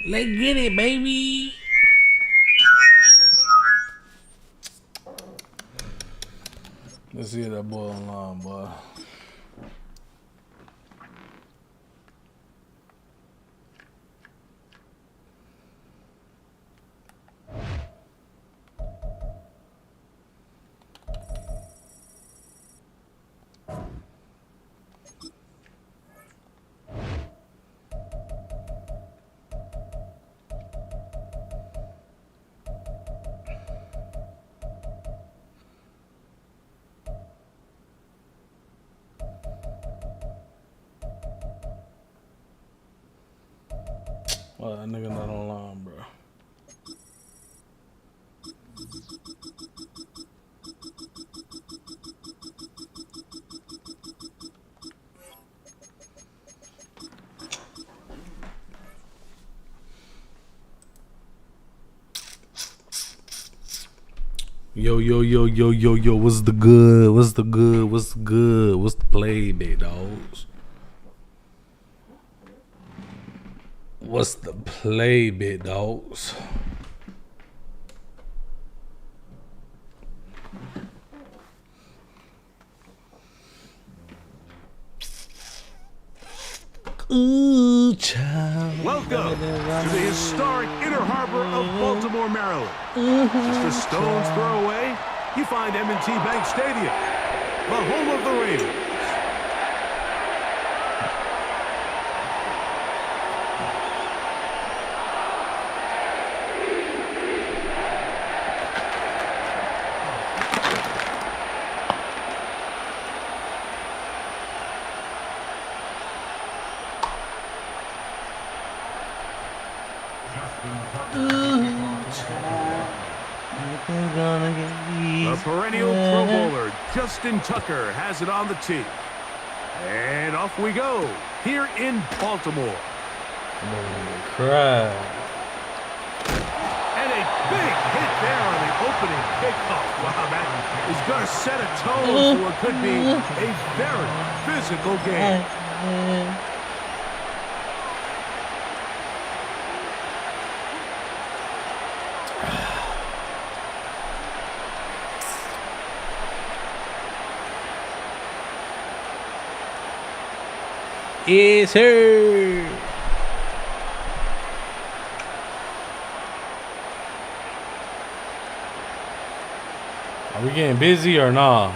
Let's get it, baby. Let's see that boy online, boy. Well, that nigga not online, bro. Yo, what's the good? What's the good? What's the good? What's the play, big dogs? What's the play, big dogs? Ooh, child. Welcome to the historic Inner Harbor of Baltimore, Maryland. Just a stone's throw away, you find M&T Bank Stadium, the home of the Raiders. The perennial Pro Bowler, Justin Tucker, has it on the tee. And off we go, here in Baltimore. Crap. And a big hit there on the opening kickoff. Wow, that is going to set a tone for what could be a very physical game. Yes, sir. Are we getting busy or nah?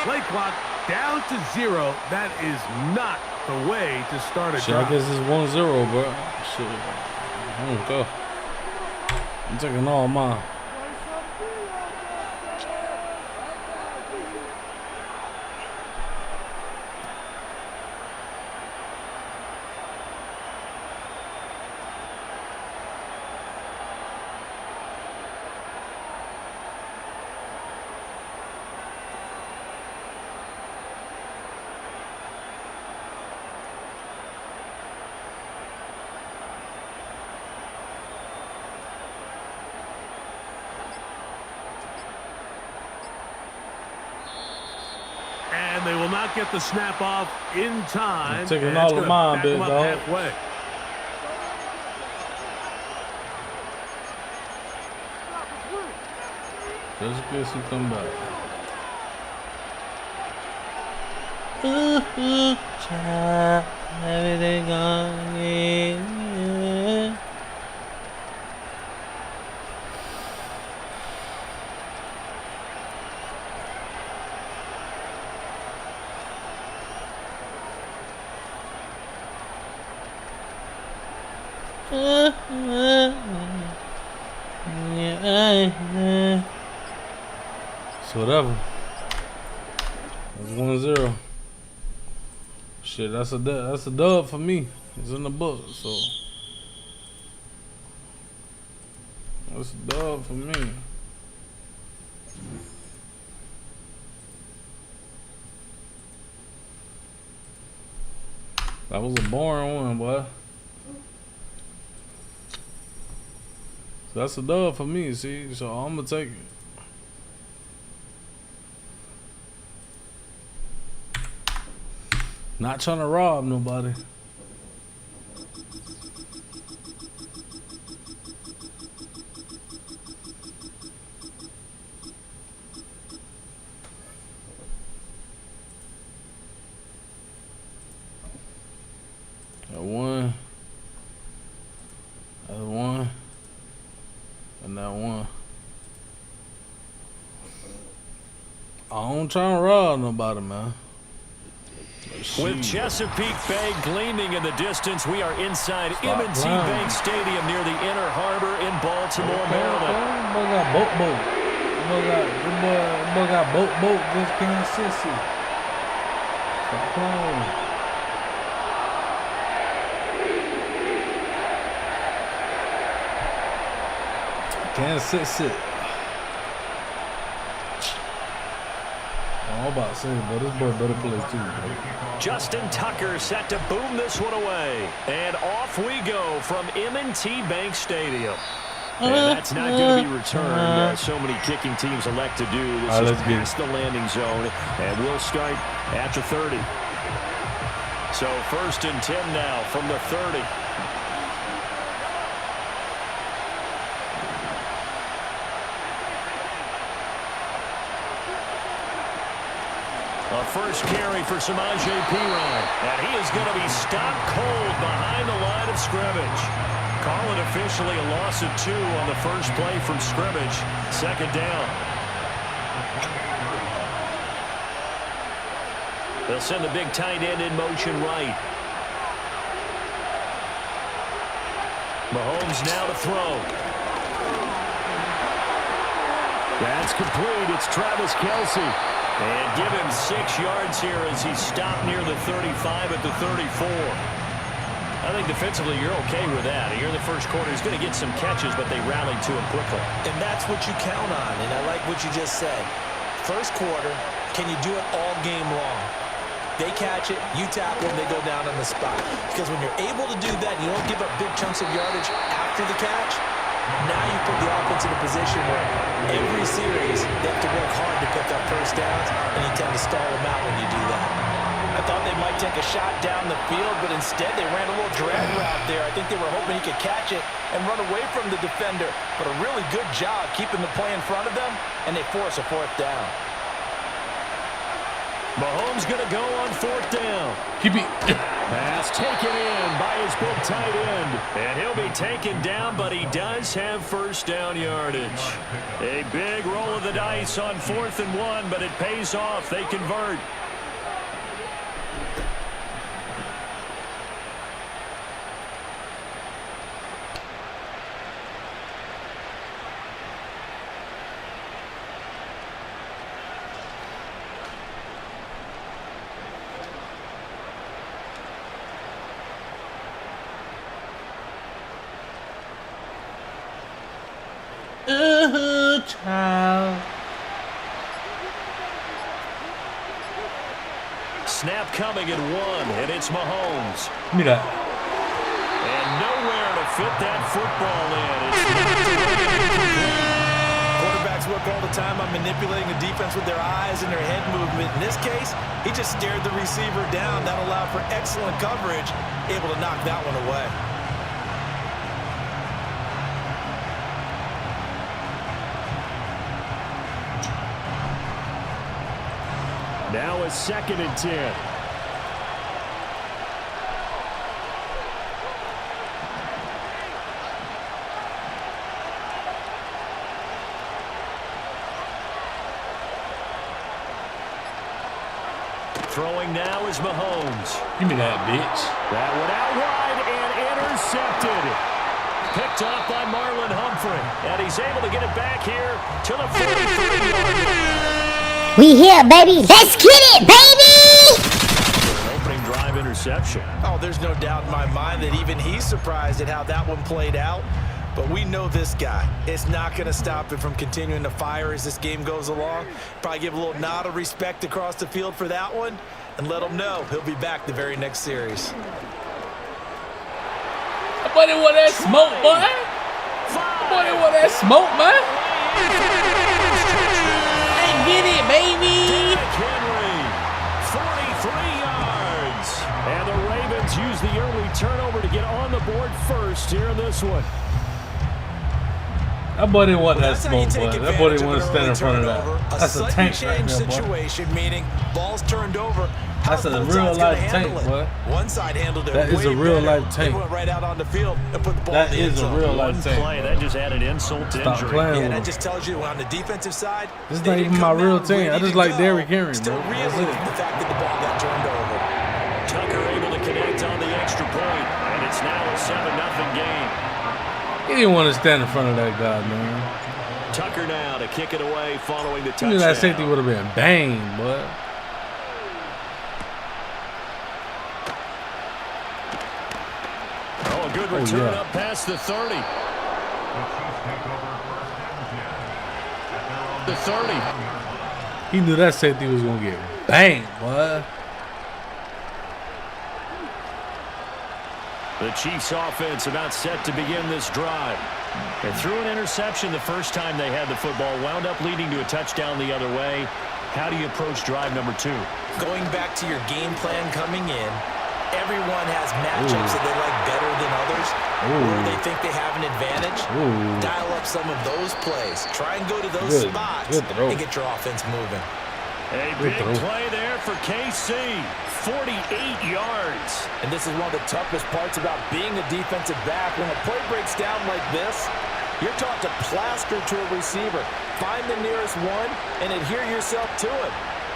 Play clock down to 0. That is not the way to start a Shit, drive. I guess it's 1-0, bro. Shit. I don't go. I'm taking all mine. And they will not get the snap off in time. I'm taking And all it's of gonna mine, back big them up dog. halfway. Just in case he come back. Child, everything gonna get. So whatever. That's 1-0. Shit, that's a dub for me. It's in the book, so that's a dub for me. That was a boring one, boy. So that's a dub for me, see? So I'm gonna take it. Not trying to rob nobody. That one. That one. And that one. I don't try to rob nobody, man. With Chesapeake Bay gleaming in the distance, we are inside M&T Bank Stadium near the Inner Harbor in Baltimore, Maryland. Boy got boat. Boy got boat against Kansas City. Stop playing. Kansas City. I'm about to say, but this boy better play too, bro. Justin Tucker set to boom this one away. And off we go from M&T Bank Stadium. And that's not going to be returned, as so many kicking teams elect to do. This is past the landing zone, and we'll start at the 30. So 1st and 10 now from the 30. A first carry for Samaje Perine. And he is going to be stopped cold behind the line of scrimmage. Call it officially a loss of 2 on the first play from scrimmage. 2nd down. They'll send the big tight end in motion right. Mahomes now to throw. That's complete. It's Travis Kelce. And give him 6 yards here as he's stopped near the 35 at the 34. I think defensively you're okay with that. Here in the first quarter, he's going to get some catches, but they rallied to him quickly. And that's what you count on, and I like what you just said. First quarter, can you do it all game long? They catch it, you tackle them, they go down on the spot. Because when you're able to do that, you don't give up big chunks of yardage after the catch, now you put the offense in a position where every series they have to work hard to pick up first downs, and you tend to stall them out when you do that. I thought they might take a shot down the field, but instead they ran a little drag route there. I think they were hoping he could catch it and run away from the defender, but a really good job keeping the play in front of them, and they force a 4th down. Mahomes going to go on 4th down. Keep it. Pass taken in by his big tight end. And he'll be taken down, but he does have first down yardage. A big roll of the dice on 4th and 1, but it pays off. They convert. Child. Snap coming at 1, and it's Mahomes. Give me that. And nowhere to fit that football in. Quarterbacks work all the time on manipulating the defense with their eyes and their head movement. In this case, he just stared the receiver down. That allowed for excellent coverage, able to knock that one away. Now a 2nd and 10. Throwing now is Mahomes. Give me that, bitch. That one out wide and intercepted. Picked off by Marlon Humphrey. And he's able to get it back here to the 43-yard line. We here, baby. Let's get it, baby! An opening drive interception. Oh, there's no doubt in my mind that even he's surprised at how that one played out. But we know this guy. It's not going to stop him from continuing to fire as this game goes along. Probably give a little nod of respect across the field for that one and let him know he'll be back the very next series. Buddy, want that smoke, boy? Buddy, want that smoke, man? Hey, get it, baby. Henry, 43 yards. turnover to get on the board first here in this one. That boy didn't want that That's how you smoke, take boy. That boy advantage didn't of want an to stand in early front of turnover. that. That's a sudden tank right change there, boy. situation, meaning balls turned over. That's a How's both real sides gonna life tank, handle it? boy. One side handled it That is a way real better. life tank. They went right out on the field and put the ball That in the end is a zone. real One life tank. play, bro. that just added insult to Stop injury. playing Yeah, with that him. just tells you on the defensive side. This is they not didn't even my come real out team. I ready just to like go. Derrick Henry, Still bro. That's reeling it. the fact that the ball got turned over. Tucker able to connect on the extra point, and it's now a 7-0 game. He didn't want to stand in front of that guy, man. Tucker now to kick it away following the You touchdown. knew that safety would have been banged, boy. Oh, a good return yeah. up past the 30. The 30. He knew that safety was going to get banged, boy. The Chiefs offense about set to begin this drive. They threw an interception the first time they had the football, wound up leading to a touchdown the other way. How do you approach drive number 2? Going back to your game plan coming in, everyone has matchups that they like better than others, where they think they have an advantage. Dial up some of those plays. Try and go to those spots and get your offense moving. A big play there for KC. 48 yards. And this is one of the toughest parts about being a defensive back. When a play breaks down like this, you're taught to plaster to a receiver. Find the nearest one and adhere yourself to him.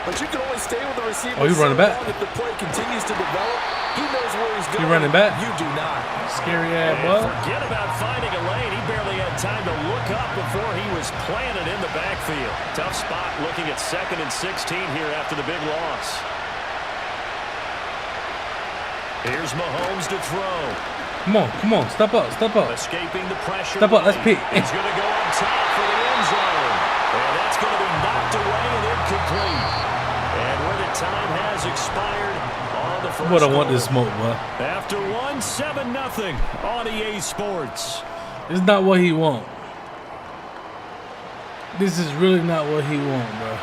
But you can only stay with the receiver Oh, you running back? long if the play continues to develop. He knows where he's going. You running back? You do not. Scary ass, And boy. forget about finding a lane. He barely had time to look up before he was planted in the backfield. Tough spot looking at 2nd and 16 here after the big loss. Here's Mahomes to throw. Come on, step up. Escaping the pressure. Step up, let's pick. He's going to go up top for the end zone. And that's going to be knocked away and incomplete. And where the time has expired on the first Boy, I want quarter. this smoke, boy. After 7-0 on EA Sports. It's not what he want. This is really not what he want, bro.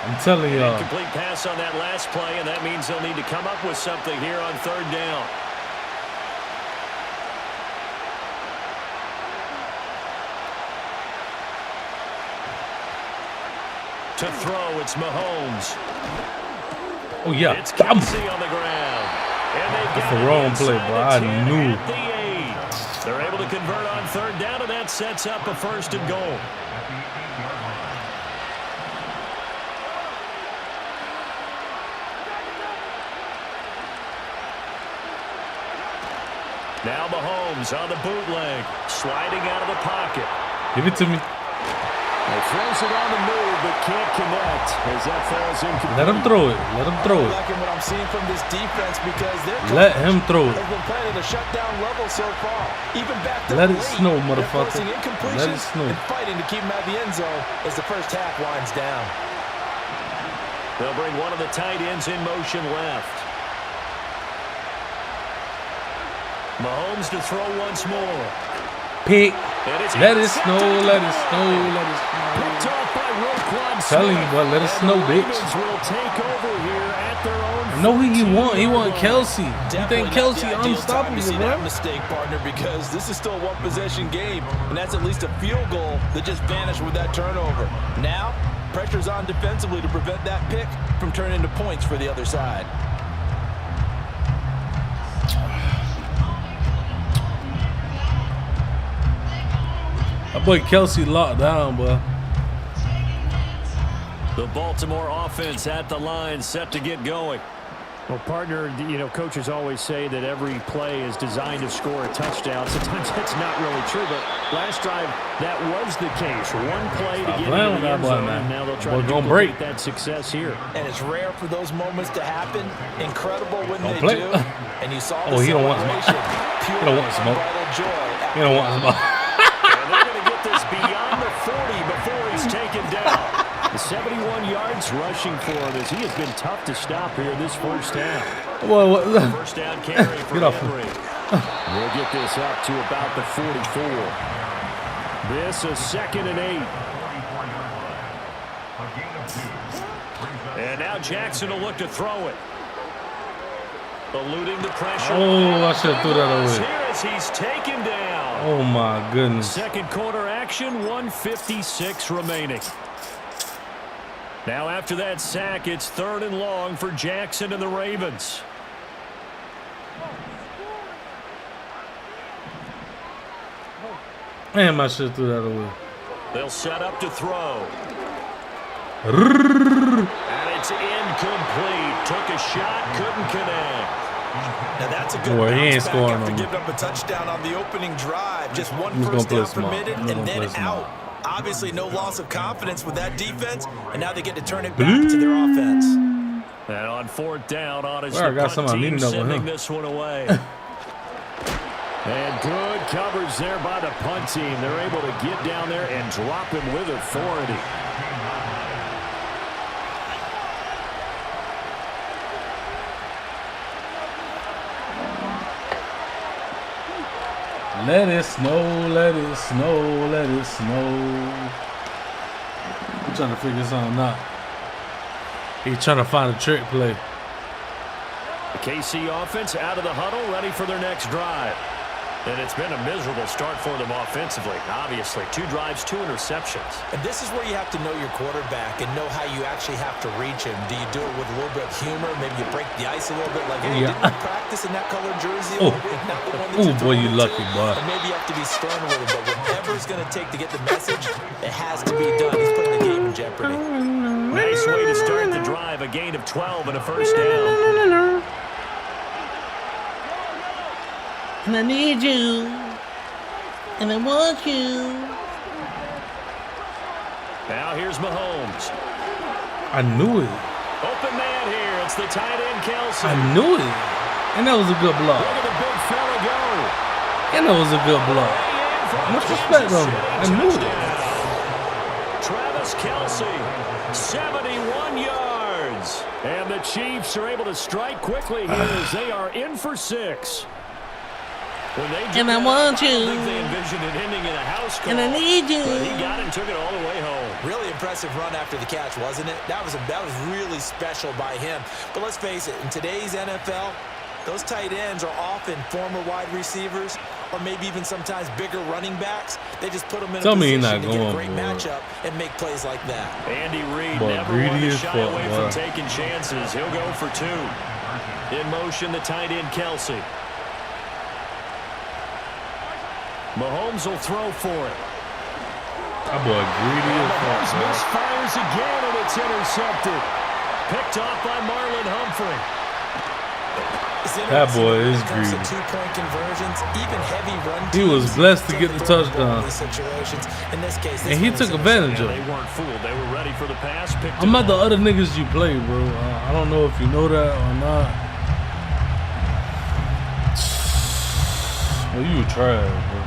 I'm telling y'all. Incomplete pass on that last play, and that means they'll need to come up with something here on 3rd down. To throw, it's Mahomes. Oh, yeah. It's Kelsey on the ground. And they've That's got the it wrong inside play, the bro. I 10 knew. at the 8. They're able to convert on 3rd down, and that sets up a 1st and goal. Now Mahomes on the bootleg, sliding out of the pocket. Give it to me. He throws it on the move, but can't connect as that falls incomplete. Let him throw it. I'm liking what I'm seeing from this defense because their Let him throw it. has been playing at a shutdown level so far. Even back to Let it late, snow, they're motherfucker. forcing incompletions Let it snow. and fighting to keep them at the end zone as the first half winds down. They'll bring one of the tight ends in motion left. Mahomes to throw once more. Pick. And it's Let it snow. Let it snow. Let it Picked snow. off by Roquan Telling you, Smith. boy, let it And snow, the bitch. Ravens will take over here at their own I know who he want. He 14-yard want line. Kelsey. You Definitely think not Kelsey the ideal time to unstoppable, see that bro? mistake, partner, because this is still a one-possession game, and that's at least a field goal that just vanished with that turnover. Now, pressure's on defensively to prevent that pick from turning into points for the other side. That boy Kelsey locked down, boy. The Baltimore offense at the line, set to get going. Well, partner, coaches always say that every play is designed to score a touchdown. Sometimes that's not really true, but last drive, that was the case. One play to get into the end zone, and now they'll try to duplicate that success here. And it's rare for those moments to happen. Incredible when they play. do. And you saw the Oh, he don't want celebration. He don't want smoke. Unbridled joy. He don't want smoke. And they're going to get this beyond the 40 before he's taken down. The 71 yards rushing for him as he has been tough to stop here this first half. What? First down carry for Get off Henry. We'll get this up to about the 44. This is 2nd and 8. And now Jackson will look to throw it. Eluding the pressure. Oh, I should have threw that away. Here as he's taken down. Oh my goodness. Second quarter action, 1:56 remaining. Now after that sack, it's 3rd and long for Jackson and the Ravens. Damn, I should have threw that away. They'll set up to throw. And it's incomplete. Took a shot, couldn't connect. Now that's a good Boy, he ain't bounce back scoring after on me. giving up a touchdown on the opening drive. Just one He's first gonna down play smart. permitted He's and gonna then play smart. out. Obviously, no loss of confidence with that defense, and now they get to turn it back to their offense. And on 4th down, on his Well, I got punt somebody team needing up with sending him. this one away. And good coverage there by the punt team. They're able to get down there and drop him with authority. Let it snow, let it snow, let it snow. I'm trying to figure something out. He's trying to find a trick play. The KC offense out of the huddle, ready for their next drive. And it's been a miserable start for them offensively. Obviously, 2 drives, 2 interceptions. And this is where you have to know your quarterback and know how you actually have to reach him. Do you do it with a little bit of humor? Maybe you break the ice a little bit, like, hey, Yeah. didn't you practice in that colored jersey Oh. all week? Not the one that Oh, you boy, threw you it lucky, to? boy. And maybe you have to be stern with him, but whatever it's going to take to get the message, it has to be done. He's putting the game in jeopardy. Nice way to start the drive. A gain of 12 and a first down. And I need you. And I want you. Now here's Mahomes. I knew it. Open man here. It's the tight end, Kelsey. I knew it. And that was a good block. Look at the big fella go. And that was a good block. Much respect on him. I knew it. Travis Kelsey, 71 yards. And the Chiefs are able to strike quickly here as they are in for 6. When they And I want I you. think they envisioned it ending in a house call. And I need you. But he got it and took it all the way home. Really impressive run after the catch, wasn't it? That was really special by him. But let's face it, in today's NFL, those tight ends are often former wide receivers or maybe even sometimes bigger running backs. They just put them in a position to get a great matchup and make plays like that. Andy Reid Boy, never greedy wanted to as shy fuck, away boy. from taking chances. He'll go for 2. In motion, the tight end, Kelsey. Mahomes will throw for it. That boy greedy as Mahomes fuck, misfires again, and it's intercepted. Picked off by Marlon Humphrey. That boy is greedy. Two-point conversions, even heavy run He was teams blessed to tend get the throw the ball touchdown. in these situations. In this case, And he took advantage of They it. weren't fooled. They were ready for the pass. Picked I'm it not the off. other niggas you play, bro. I don't know if you know that or not. Well, you trash, bro.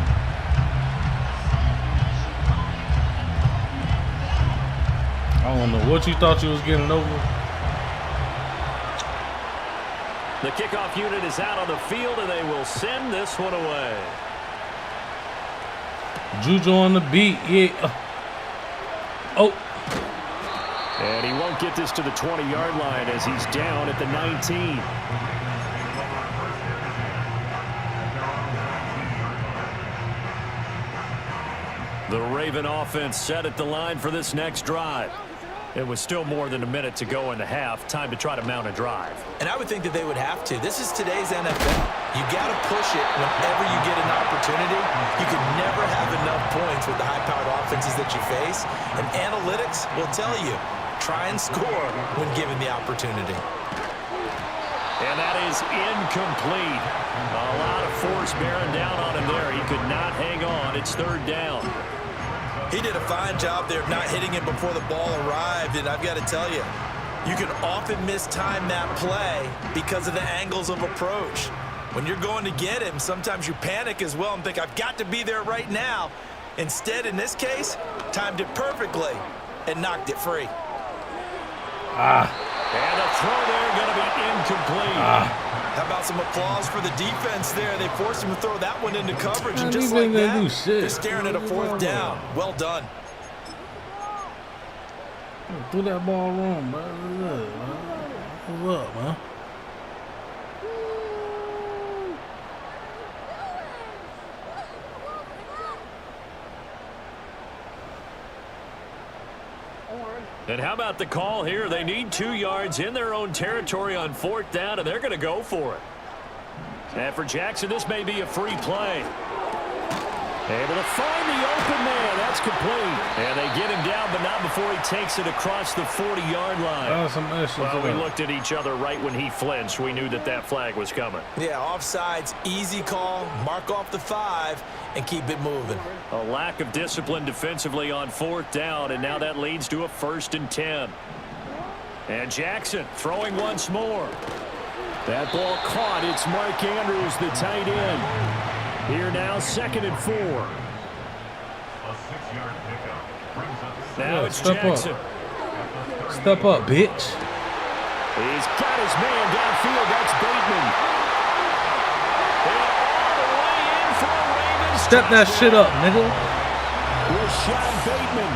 I don't know what you thought you was getting over. The kickoff unit is out on the field, and they will send this one away. Juju on the beat, yeah. Oh, And he won't get this to the 20-yard line as he's down at the 19. The Raven offense set at the line for this next drive. It was still more than a minute to go in the half. Time to try to mount a drive. And I would think that they would have to. This is today's NFL. You got to push it whenever you get an opportunity. You can never have enough points with the high-powered offenses that you face. And analytics will tell you, try and score when given the opportunity. And that is incomplete. A lot of force bearing down on him there. He could not hang on. It's 3rd down. He did a fine job there of not hitting him before the ball arrived, and I've got to tell you, you can often mistime that play because of the angles of approach. When you're going to get him, sometimes you panic as well and think, I've got to be there right now. Instead, in this case, timed it perfectly and knocked it free. And the throw there going to be incomplete. How about some applause for the defense there? They forced him to throw that one into coverage, and Man, just these like niggas that, do shit. they're staring at a 4th down. Well done. threw that ball wrong, bro. What's up, man? And how about the call here? They need 2 yards in their own territory on 4th down, and they're going to go for it. And for Jackson, this may be a free play. Able to find the open man. That's complete. And they get him down, but not before he takes it across the 40-yard line. Well, we looked at each other right when he flinched. We knew that that flag was coming. Yeah, offsides, easy call. Mark off the 5 and keep it moving. A lack of discipline defensively on 4th down, and now that leads to a 1st and 10. And Jackson throwing once more. That ball caught. It's Mark Andrews, the tight end. Here now, 2nd and 4. Now it's Jackson. Step up, bitch. He's got his man downfield. That's Bateman. And all the way in for a Ravens. Step that shit up, nigga. Rashad Bateman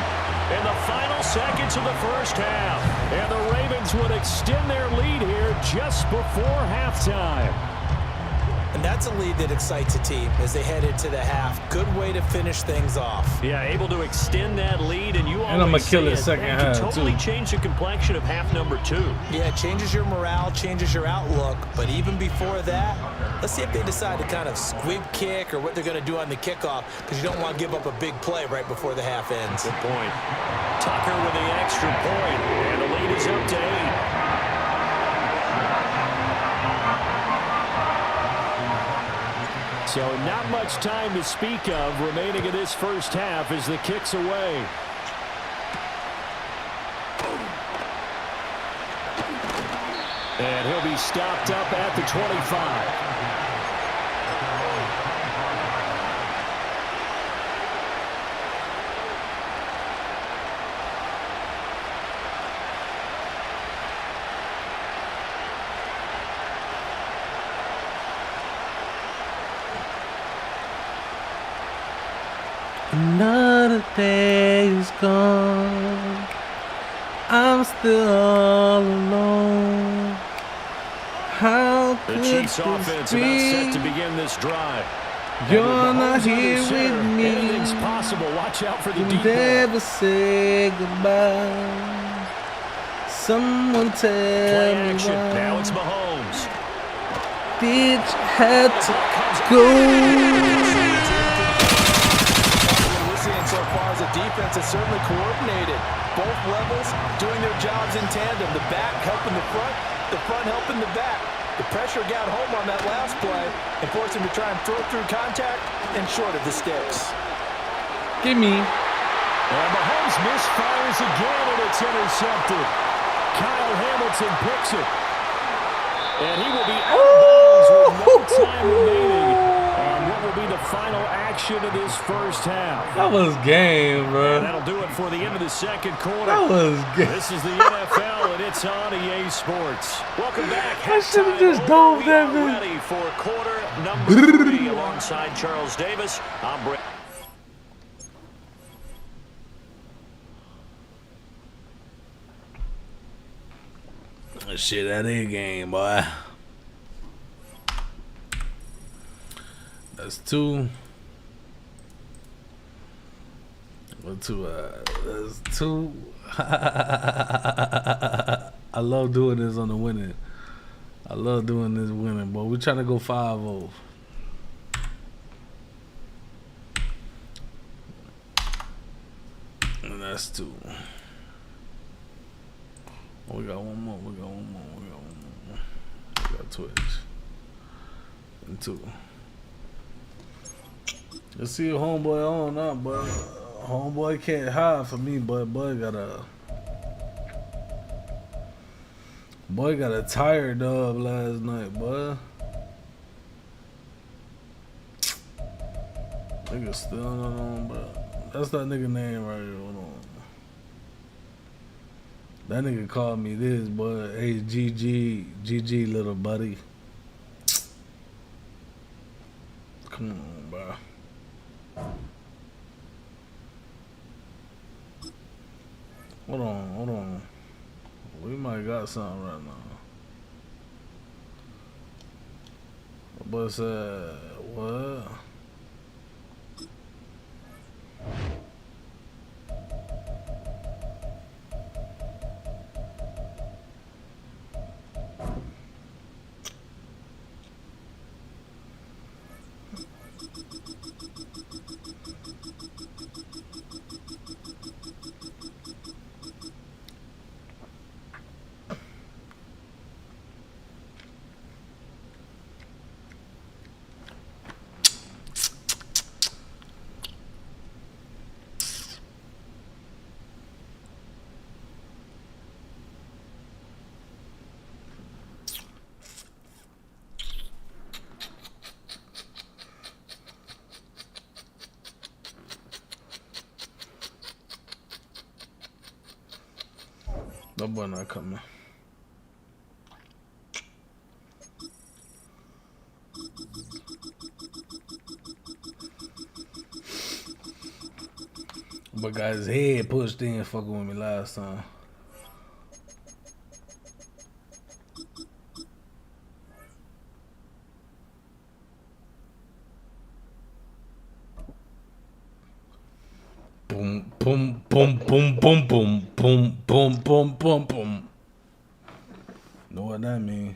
in the final seconds of the first half. And the Ravens would extend their lead here just before halftime. And that's a lead that excites a team as they head into the half. Good way to finish things off. Yeah, able to extend that lead, and you always I'm gonna kill it second can half totally too. change the complexion of half number 2. Yeah, it changes your morale, changes your outlook. But even before that, let's see if they decide to kind of squib kick or what they're going to do on the kickoff, because you don't want to give up a big play right before the half ends. Good point. Tucker with the extra point, and the lead is up to 8. So not much time to speak of remaining in this first half as the kick's away. And he'll be stopped up at the 25. Another day is gone. I'm still all alone. How The could Chiefs this offense be? about set to begin this drive. You're And with not Mahomes under here center, with me. anything's possible. Watch out for the You deep ball. never say goodbye. Someone tell Play me action. why. Now it's Mahomes. Did you have to go? So far as the defense is certainly coordinated. Both levels doing their jobs in tandem. The back helping the front helping the back. The pressure got home on that last play and forced him to try and throw through contact and short of the sticks. Give me. And Mahomes misfires again, and it's intercepted. Kyle Hamilton picks it. And he will be out of bounds with no time remaining. And what will be the final action of this first half? That was game, bro. And that'll do it for the end of the second quarter. That was game. This is the NFL, and it's on EA Sports. Welcome back. I should've Halftime just over. dove We that, are man. ready for quarter number 3 alongside Charles Davis. I'm Brett. Shit, that is game, boy. That's 2. That's 2. I love doing this on the winning. I love doing this winning, but we're trying to go 5-0. And that's 2. Oh, we got one more. We got Twitch. And 2. Let's see if homeboy on up, but homeboy can't hide for me, but boy got a tired dub last night, boy. Nigga still not on, bro. That's that nigga name right here. Hold on. That nigga called me this, boy. Hey, GG, little buddy. Come on, bro. Hold on. We might got something right now. But said, what? That boy not coming. But got his head pushed in fucking with me last time. Boom, boom, boom, boom, boom, boom, boom, boom, boom, boom, boom. Know what that mean?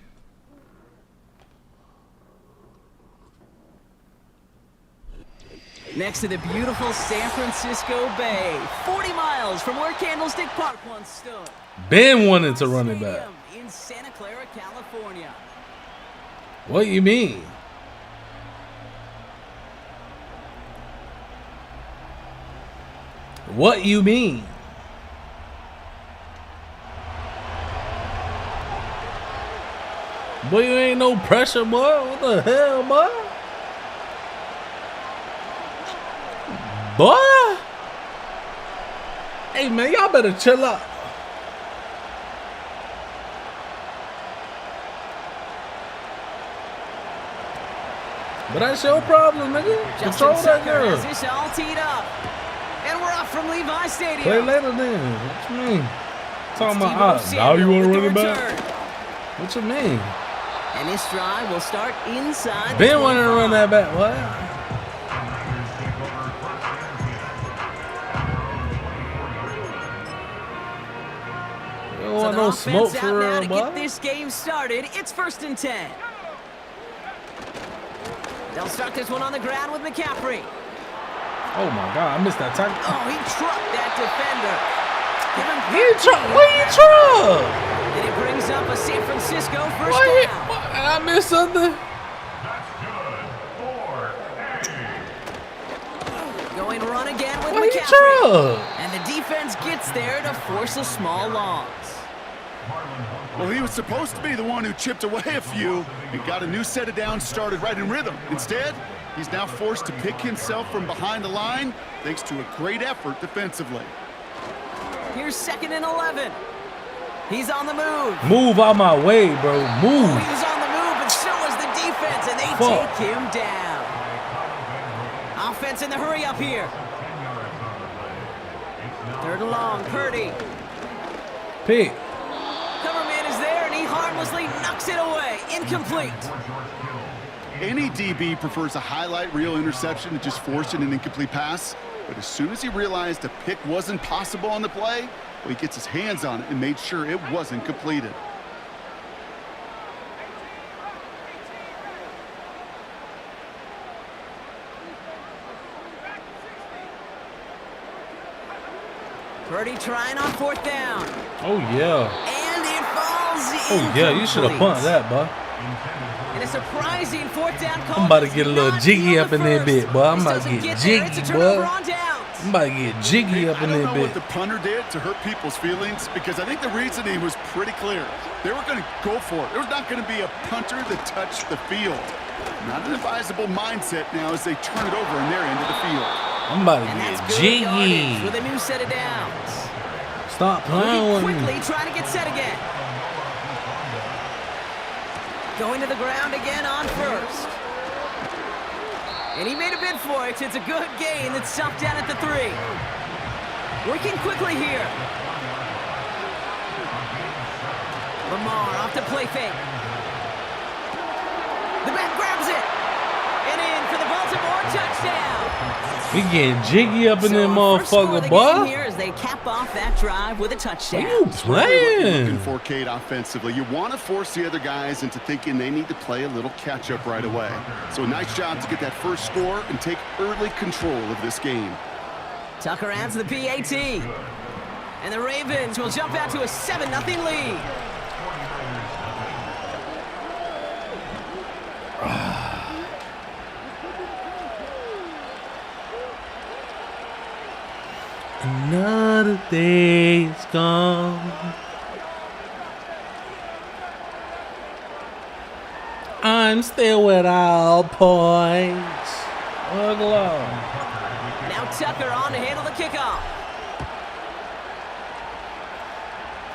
Next to the beautiful San Francisco Bay, 40 miles from where Candlestick Park once stood. Ben wanted to run it back. In Santa Clara, California. What you mean? What you mean? Boy, you ain't no pressure, boy. What the hell, boy? Boy? Hey, man, y'all better chill out. But that's your problem, nigga. Control that girl. Has this all teed up. And we're off from Levi Stadium. Play later then. What you mean? Talking about, now you want to run it back? What you mean? And this drive will start inside. Ben wanted to run that back. What? You don't want no smoke for real, to boy. get this game started. It's 1st and 10. They'll start this one on the ground with McCaffrey. Oh my God, I missed that tackle. Oh, he trucked that defender. What you truck? And it brings up a San Francisco first down. I missed something. Going run again with What you McCaffrey. truck? And the defense gets there to force a small loss. Well, he was supposed to be the one who chipped away a few and got a new set of downs started right in rhythm. Instead, he's now forced to pick himself from behind the line thanks to a great effort defensively. Here's 2nd and 11. He's on the move. Move out my way, bro. Move. He was on the move, but so was the defense, and they take him down. Offense in the hurry up here. 3rd and long, Purdy. Pick. Coverman is there, and he harmlessly knocks it away. Incomplete. Any DB prefers a highlight reel interception to just forcing an incomplete pass. But as soon as he realized a pick wasn't possible on the play, well, he gets his hands on it and made sure it wasn't completed. Purdy trying on 4th down. Oh, yeah. And it falls Oh, yeah, you should have punted that, boy. And a surprising 4th down call. I'm about to get a little jiggy up in that bit, boy. I'm about to get jiggy, boy. I'm about to get jiggy up in that I don't know bit. what the punter did to hurt people's feelings because I think the reasoning was pretty clear. They were going to go for it. There was not going to be a punter that touched the field. Not an advisable mindset now as they turn it over in their end of the field. I'm about to get jiggy. With a new set of downs. Stop playing with me. Quickly trying to get set again. Going to the ground again on 1st. And he made a bid for it. It's a good gain that's stopped down at the 3. Working quickly here. Lamar off to play fake. The back grabs it. And in for the Baltimore touchdown. We getting jiggy up in that motherfucker, boy. Here as they cap off that drive with a touchdown. What you playing? Looking for Cade offensively. You want to force the other guys into thinking they need to play a little catch-up right away. So a nice job to get that first score and take early control of this game. Tucker adds the PAT. And the Ravens will jump out to a 7-0 lead. Another day's gone. I'm still without points. Look low. Now Tucker on to handle the kickoff.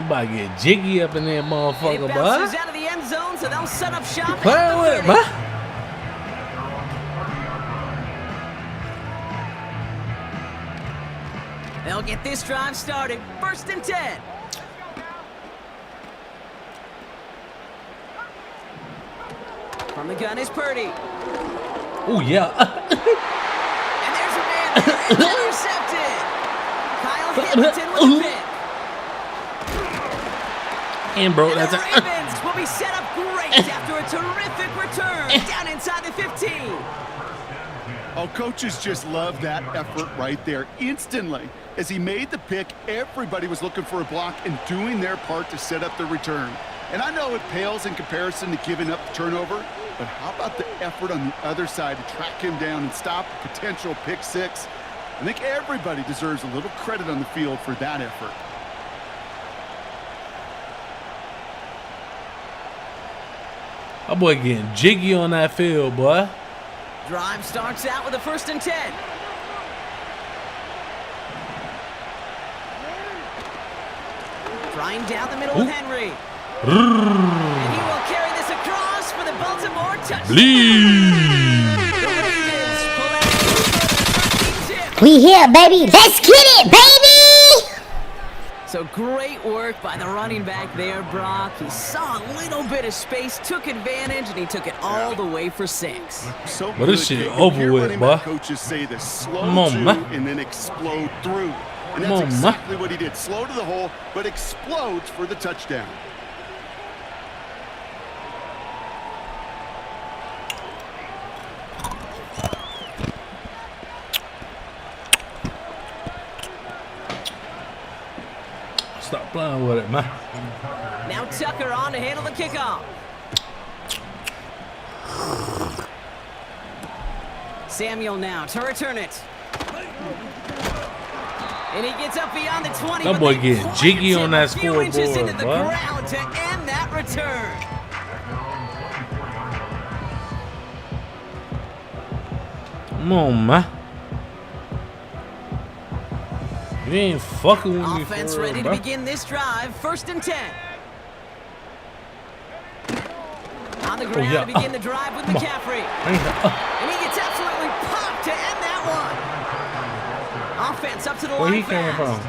You about to get jiggy up in there, And motherfucker, it boy. bounces out of the end zone, so they'll set up shop. Playing with it, boy. They'll get this drive started. 1st and 10. From the gun is Purdy. Oh, yeah. And there's a man there. It's intercepted. Kyle Hamilton with a pick. And, bro, And that's the a... Ravens will be set up great after a terrific return down inside the 15. Oh, coaches just love that effort right there. Instantly, as he made the pick, everybody was looking for a block and doing their part to set up the return. And I know it pales in comparison to giving up the turnover, but how about the effort on the other side to track him down and stop a potential pick six? I think everybody deserves a little credit on the field for that effort. That boy getting jiggy on that field, boy. Drive starts out with a 1st and 10. Flying down the middle with Henry. And he will carry this across for the Baltimore touchdown. Bleed. The Ravens pull out a 13 tip. We here, baby. Let's get it, baby. So great work by the running back there, Brock. He saw a little bit of space, took advantage, and he took it all the way for 6. So But this good, shit Kate. over Hear with, running boy. back coaches say this: slow Come on, to man. and then explode through. And Come that's on, man. exactly what he did. Slow to the hole, but explodes for the touchdown. Stop playing with it, man. Now Tucker on to handle the kickoff. Samuel now to return it. And he gets up beyond the 20. That but boy they getting plant jiggy him on that a few inches scoreboard, into the boy. ground to end that return. Come on, man. You ain't fucking with me for Offense real, ready to bro. begin this drive. 1st and 10. On the ground yeah. to begin the drive with McCaffrey. And he gets absolutely popped to end that one. Offense up to the Where line he came fast.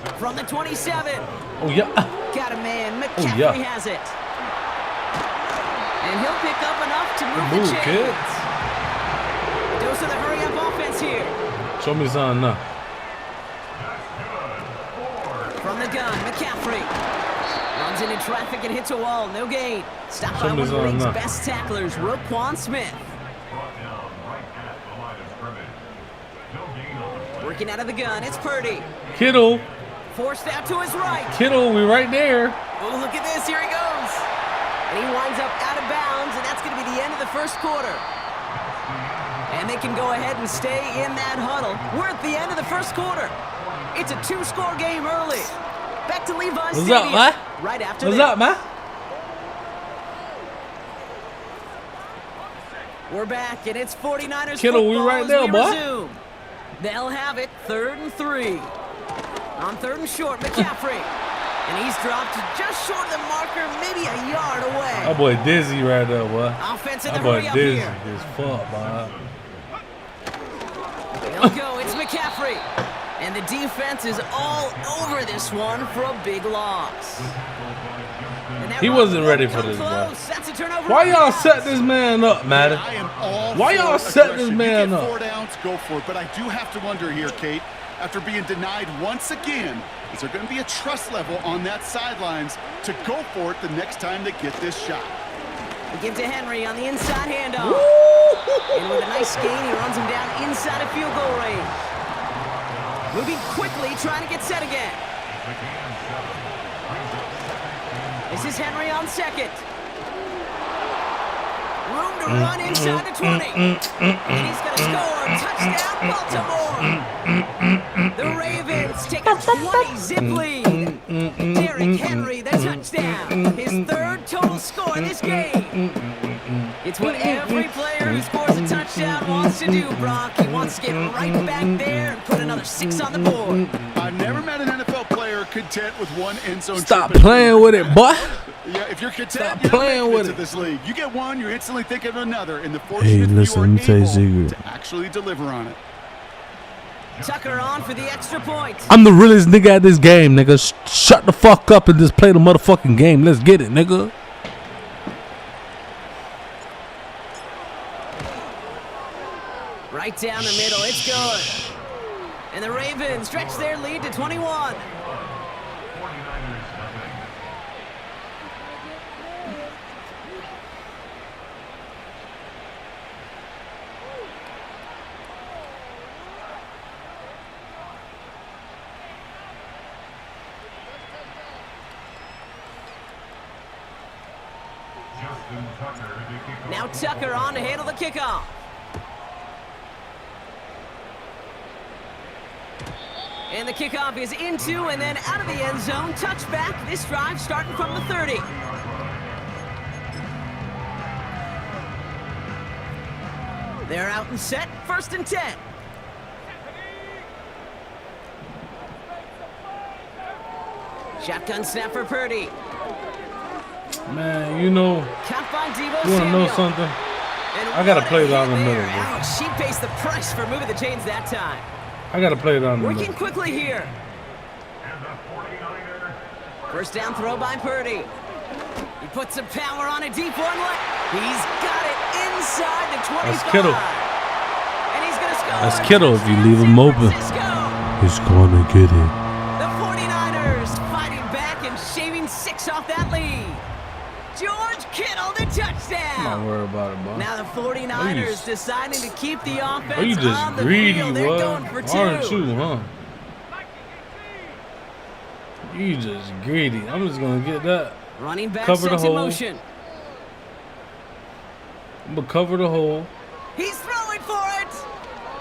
from? From the 27. Oh, yeah. Got a man. Oh, McCaffrey yeah. has it. And he'll pick up enough to move Move, the kid. chains. Dose of the hurry-up offense here. Show me something now. From the gun, McCaffrey. Runs into traffic and hits a wall. No gain. Stopped by one of the Somebody's on league's now. best tacklers, Roquan Smith. Working out of the gun, it's Purdy. Kittle. Forced out to his right. Kittle, we right there. Oh, look at this. Here he goes. And he winds up out of bounds, and that's going to be the end of the 1st quarter. And they can go ahead and stay in that huddle. We're at the end of the 1st quarter. It's a 2-score game early. Back to Levi's What's Stadium. up, man? Right after What's this. up, man? We're back, and it's 49ers Kittle, we football right as there, we boy. resume. They'll have it 3rd and 3. On 3rd and short, McCaffrey. And he's dropped just short of the marker, maybe a yard away. That boy dizzy right there, boy. Offense in the That boy hurry up dizzy here. as fuck, boy. They'll go. It's McCaffrey. And the defense is all over this one for a big loss. And that He run wasn't won't ready for come this, bro. close. That's a turnover. Why on y'all downs. set this man up, Madden? I am all Why for y'all set this aggression. man you get up? 4 downs, go for it. But I do have to wonder here, Kate, after being denied once again, is there going to be a trust level on that sidelines to go for it the next time they get this shot? We give to Henry on the inside handoff. And with a nice gain, he runs him down inside of field goal range. Moving quickly, trying to get set again. This is Henry on 2nd. Room to run inside the 20. And he's going to score. Touchdown, Baltimore. The Ravens take a 20-zip lead. Derrick Henry, the touchdown. His 3rd total score in this game. It's what every player who scores a touchdown wants to to do, Brock. He wants to get right back there and put another 6 on the board. I've never met an NFL player content with one end zone. Stop playing with it, boy. Yeah, if you're content, Stop you're playing not with making it. to this league. You get one, you're instantly thinking of another, and the Hey, fortunate listen, let me tell you a you are secret. able to actually deliver on it. Tucker on for the extra point. I'm the realest nigga at this game, nigga. Shut the fuck up and just play the motherfucking game. Let's get it, nigga. Right down the middle, it's good. And the Ravens stretch their lead to 21. Now Tucker on to handle the kickoff. And the kickoff is into and then out of the end zone. Touchback. This drive starting from the 30. They're out and set. 1st and 10. Shotgun snap for Purdy. Man, you know, Count by Deebo you want to know Samuel. something? And I gotta what play a down the hit middle, there. bro. Ouch, she pays the price for moving the chains that time. I got to play it on the Working middle. quickly here. 1st down throw by Purdy. He puts some power on a deep one. He's got it inside the 25. That's Kittle. And he's going to score. That's Kittle if you leave him open. He's going to get it. The 49ers fighting back and shaving 6 off that lead. George Kittle, the touchdown. I'm not worried about it, bro. Now the 49ers deciding to keep the offense Oh, you on just the greedy, field. They're what? going for 2. Aren't you, huh? You just greedy. I'm just going to get that. Running back Cover the sets in hole. motion. I'm going to cover the hole. He's throwing for it.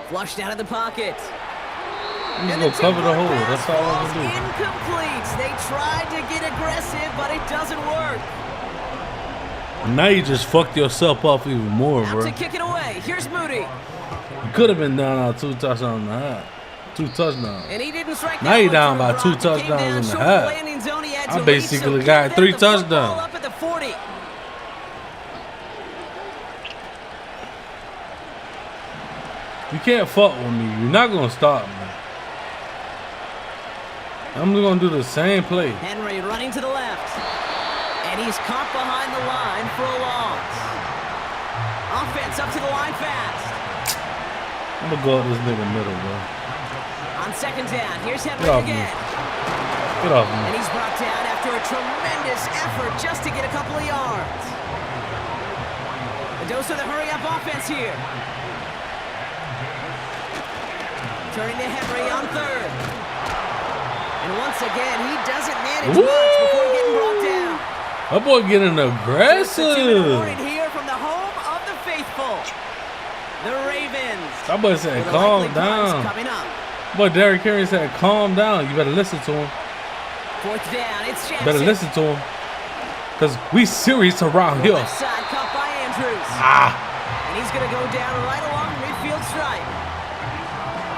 Flushed out of the pocket. I'm just going to cover the hole. That's all I'm falls going to do. incomplete. They tried to get aggressive, but it doesn't work. Now you just fucked yourself up even more, Out bro. to kick it away. Here's Moody. You could have been down on 2 touchdowns and a half. 2 touchdowns. And he didn't strike Now that you one down through, by 2 Brock. He came touchdowns down and a short of half. the landing zone. He had I to lead, basically so got give them 3 the football touchdowns. Up at the 40. You can't fuck with me. You're not going to stop me. I'm just going to do the same play. Henry running to the left. And he's caught behind the line for a loss. Offense up to the line fast. I'm going to go up this nigga middle, bro. On 2nd down, here's Henry Get off me. again. Get off And me. he's brought down after a tremendous effort just to get a couple of yards. A dose of the hurry-up offense here. Turning to Henry on 3rd. And once again, he doesn't manage much before getting brought down. That boy getting Just a 2-minute aggressive. warning here from the home of the faithful. The Ravens. That boy said, With a calm likely punt down. coming up. Boy, Derrick Henry said, calm down. You better listen to him. 4th down, it's Jackson. Better listen to him. Because we serious around here. Left side caught by Andrews. And he's going to go down right along midfield stripe.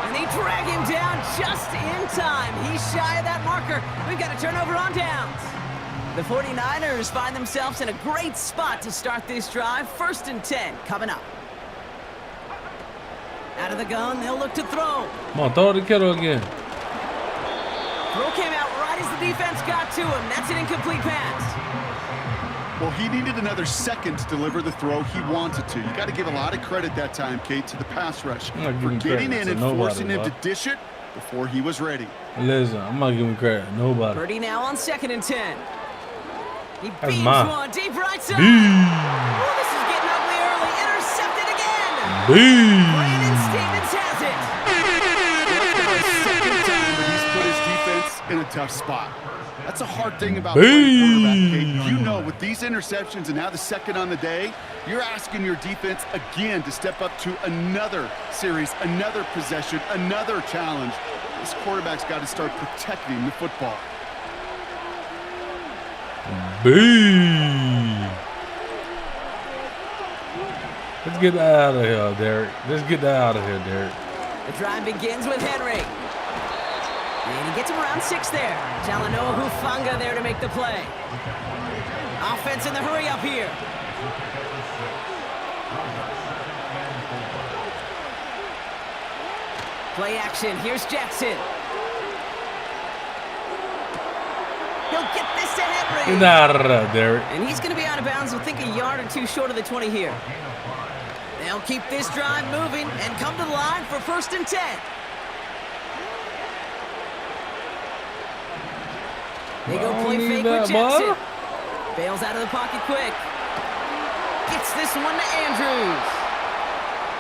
And they drag him down just in time. He's shy of that marker. We've got a turnover on downs. The 49ers find themselves in a great spot to start this drive. 1st and 10 coming up. Out of the gun, they'll look to throw. Come on, throw the Kittle again. Throw came out right as the defense got to him. That's an incomplete pass. Well, he needed another second to deliver the throw he wanted to. You got to give a lot of credit that time, Kate, to the pass rush I'm not for giving getting credit in to and nobody, forcing him bro. to dish it before he was ready. Listen, I'm not giving credit. Nobody. Purdy now on 2nd and 10. He That's beams mine. one deep right side. B. Oh, this is getting ugly early. Intercepted again. Brandon Stevens has it. Second time that he's put his defense in a tough spot. That's a hard thing about playing quarterback, Kate. You know, with these interceptions and now the second on the day, you're asking your defense again to step up to another series, another possession, another challenge. This quarterback's got to start protecting the football. B. Let's get that out of here, Derek. Let's get that out of here, Derek. The drive begins with Henry. And he gets him around 6 there. Talanoa Hufanga there to make the play. Offense in the hurry up here. Play action. Here's Jackson. He'll get this to Henry. Nah, Derek. And he's going to be out of bounds, I think a yard or two short of the 20 here. They'll keep this drive moving and come to the line for 1st and 10. They go play fake with Jackson. Bails out of the pocket quick. Gets this one to Andrews.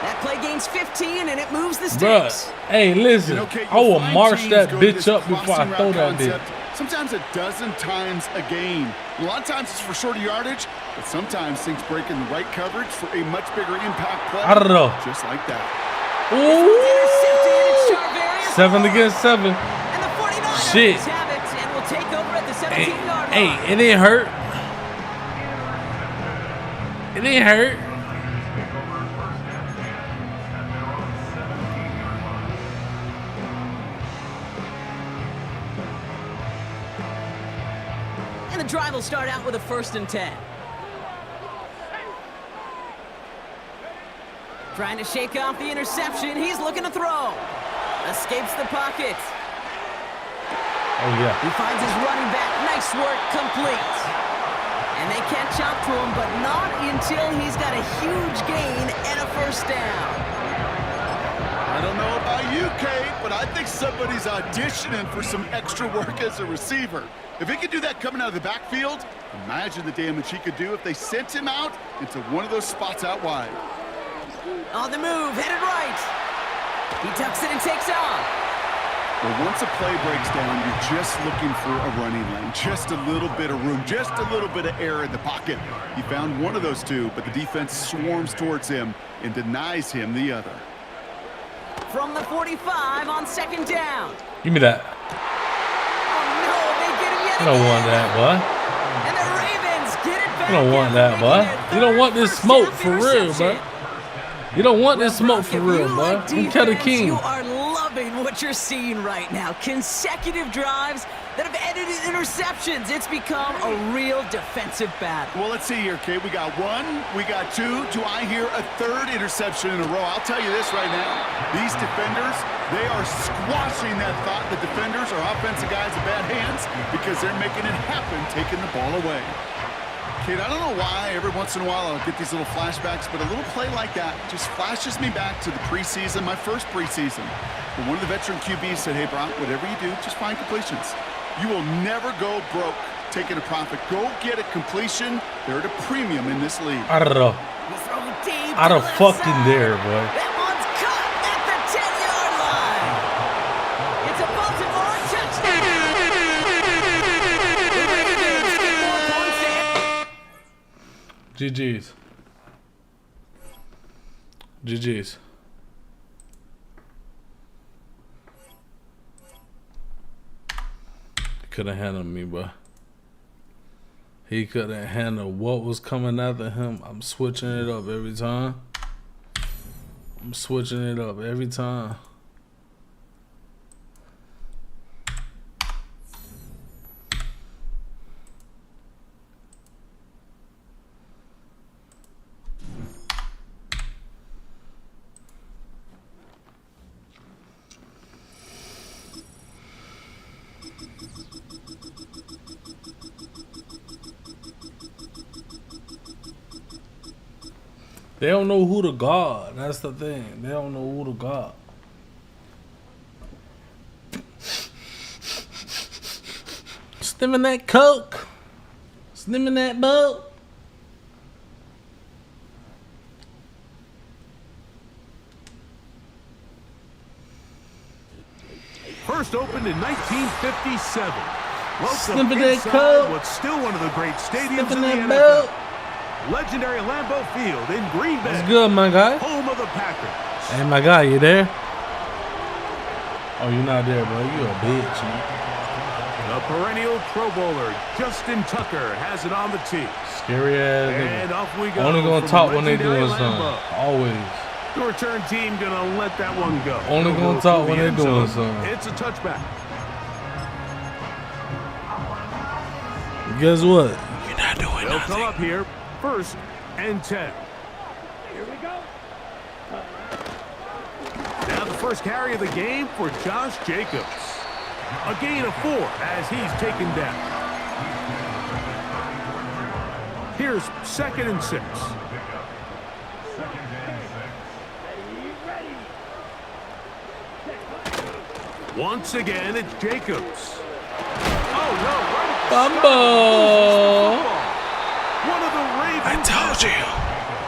That play gains 15, and it moves the sticks. Bruh, hey, listen. I will march that bitch up before I throw that bitch. Sometimes a dozen times a game. A lot of times it's for shorter yardage, but sometimes things break in the right coverage for a much bigger impact play. I don't know. Just like that. Ooh. 7 against 7. And the 49ers Shit. have it and will take over at the 17-yard line. Hey, it didn't hurt. It didn't hurt. And the drive will start out with a 1st and 10. Trying to shake off the interception. He's looking to throw. Escapes the pocket. Oh, yeah. He finds his running back. Nice work, complete. And they catch up to him, but not until he's got a huge gain and a 1st down. I don't know about you, Kate, but I think somebody's auditioning for some extra work as a receiver. If he could do that coming out of the backfield, imagine the damage he could do if they sent him out into one of those spots out wide. On the move, headed right. He tucks it and takes off. Well, once a play breaks down, you're just looking for a running lane, just a little bit of room, just a little bit of air in the pocket. He found one of those two, but the defense swarms towards him and denies him the other. From the 45 on 2nd down. Give me that. Oh, no, they get him yet I don't want that, boy. And the Ravens get it back. I don't want that, boy. You don't want this smoke for real, bro. You don't want this smoke for real, boy. I'm Kettle King. You are loving what you're seeing right now. Consecutive drives that have ended in interceptions. It's become a real defensive battle. Well, let's see here, Kate. We got 1, we got 2. Do I hear a 3rd interception in a row? I'll tell you this right now. These defenders, they are squashing that thought that defenders are offensive guys in bad hands because they're making it happen, taking the ball away. Kate, I don't know why every once in a while I'll get these little flashbacks, but a little play like that just flashes me back to the preseason, my first preseason. When one of the veteran QBs said, hey, Brock, whatever you do, just find completions. You will never go broke taking a profit. Go get a completion. They're at a premium in this league. I don't know. I don't fucking dare, boy. That one's caught at the 10-yard line. It's a Baltimore touchdown. GG's. GG's. Couldn't handle me, bro. He couldn't handle what was coming after him. I'm switching it up every time. I'm switching it up every time. They don't know who to guard. That's the thing. They don't know who to guard. Stimming that coke. Stimming that boat. First opened in 1957. Sniffing that inside coke. what's still one of the great stadiums Stimming in the that NFL. boat. Legendary Lambeau Field in Green Bay. What's good, my guy? Home of the Packers. Hey, my guy, you there? Oh, you're not there, bro. You a bitch, man. The perennial Pro Bowler, Justin Tucker, has it on the tee. Scary ass And nigga. off we go. Only gonna from talk when they legendary doing something. Lambeau. Always. The return team gonna let that one go. Only It'll gonna go talk through when the they end doing zone. something. It's a touchback. Guess what? You're not doing They'll nothing. come up here, 1st and 10. Now the first carry of the game for Josh Jacobs. A gain of 4 as he's taken down. Here's 2nd and 6. Once again, it's Jacobs. Oh, no. Right. Fumble. One of the Ravens. I told you.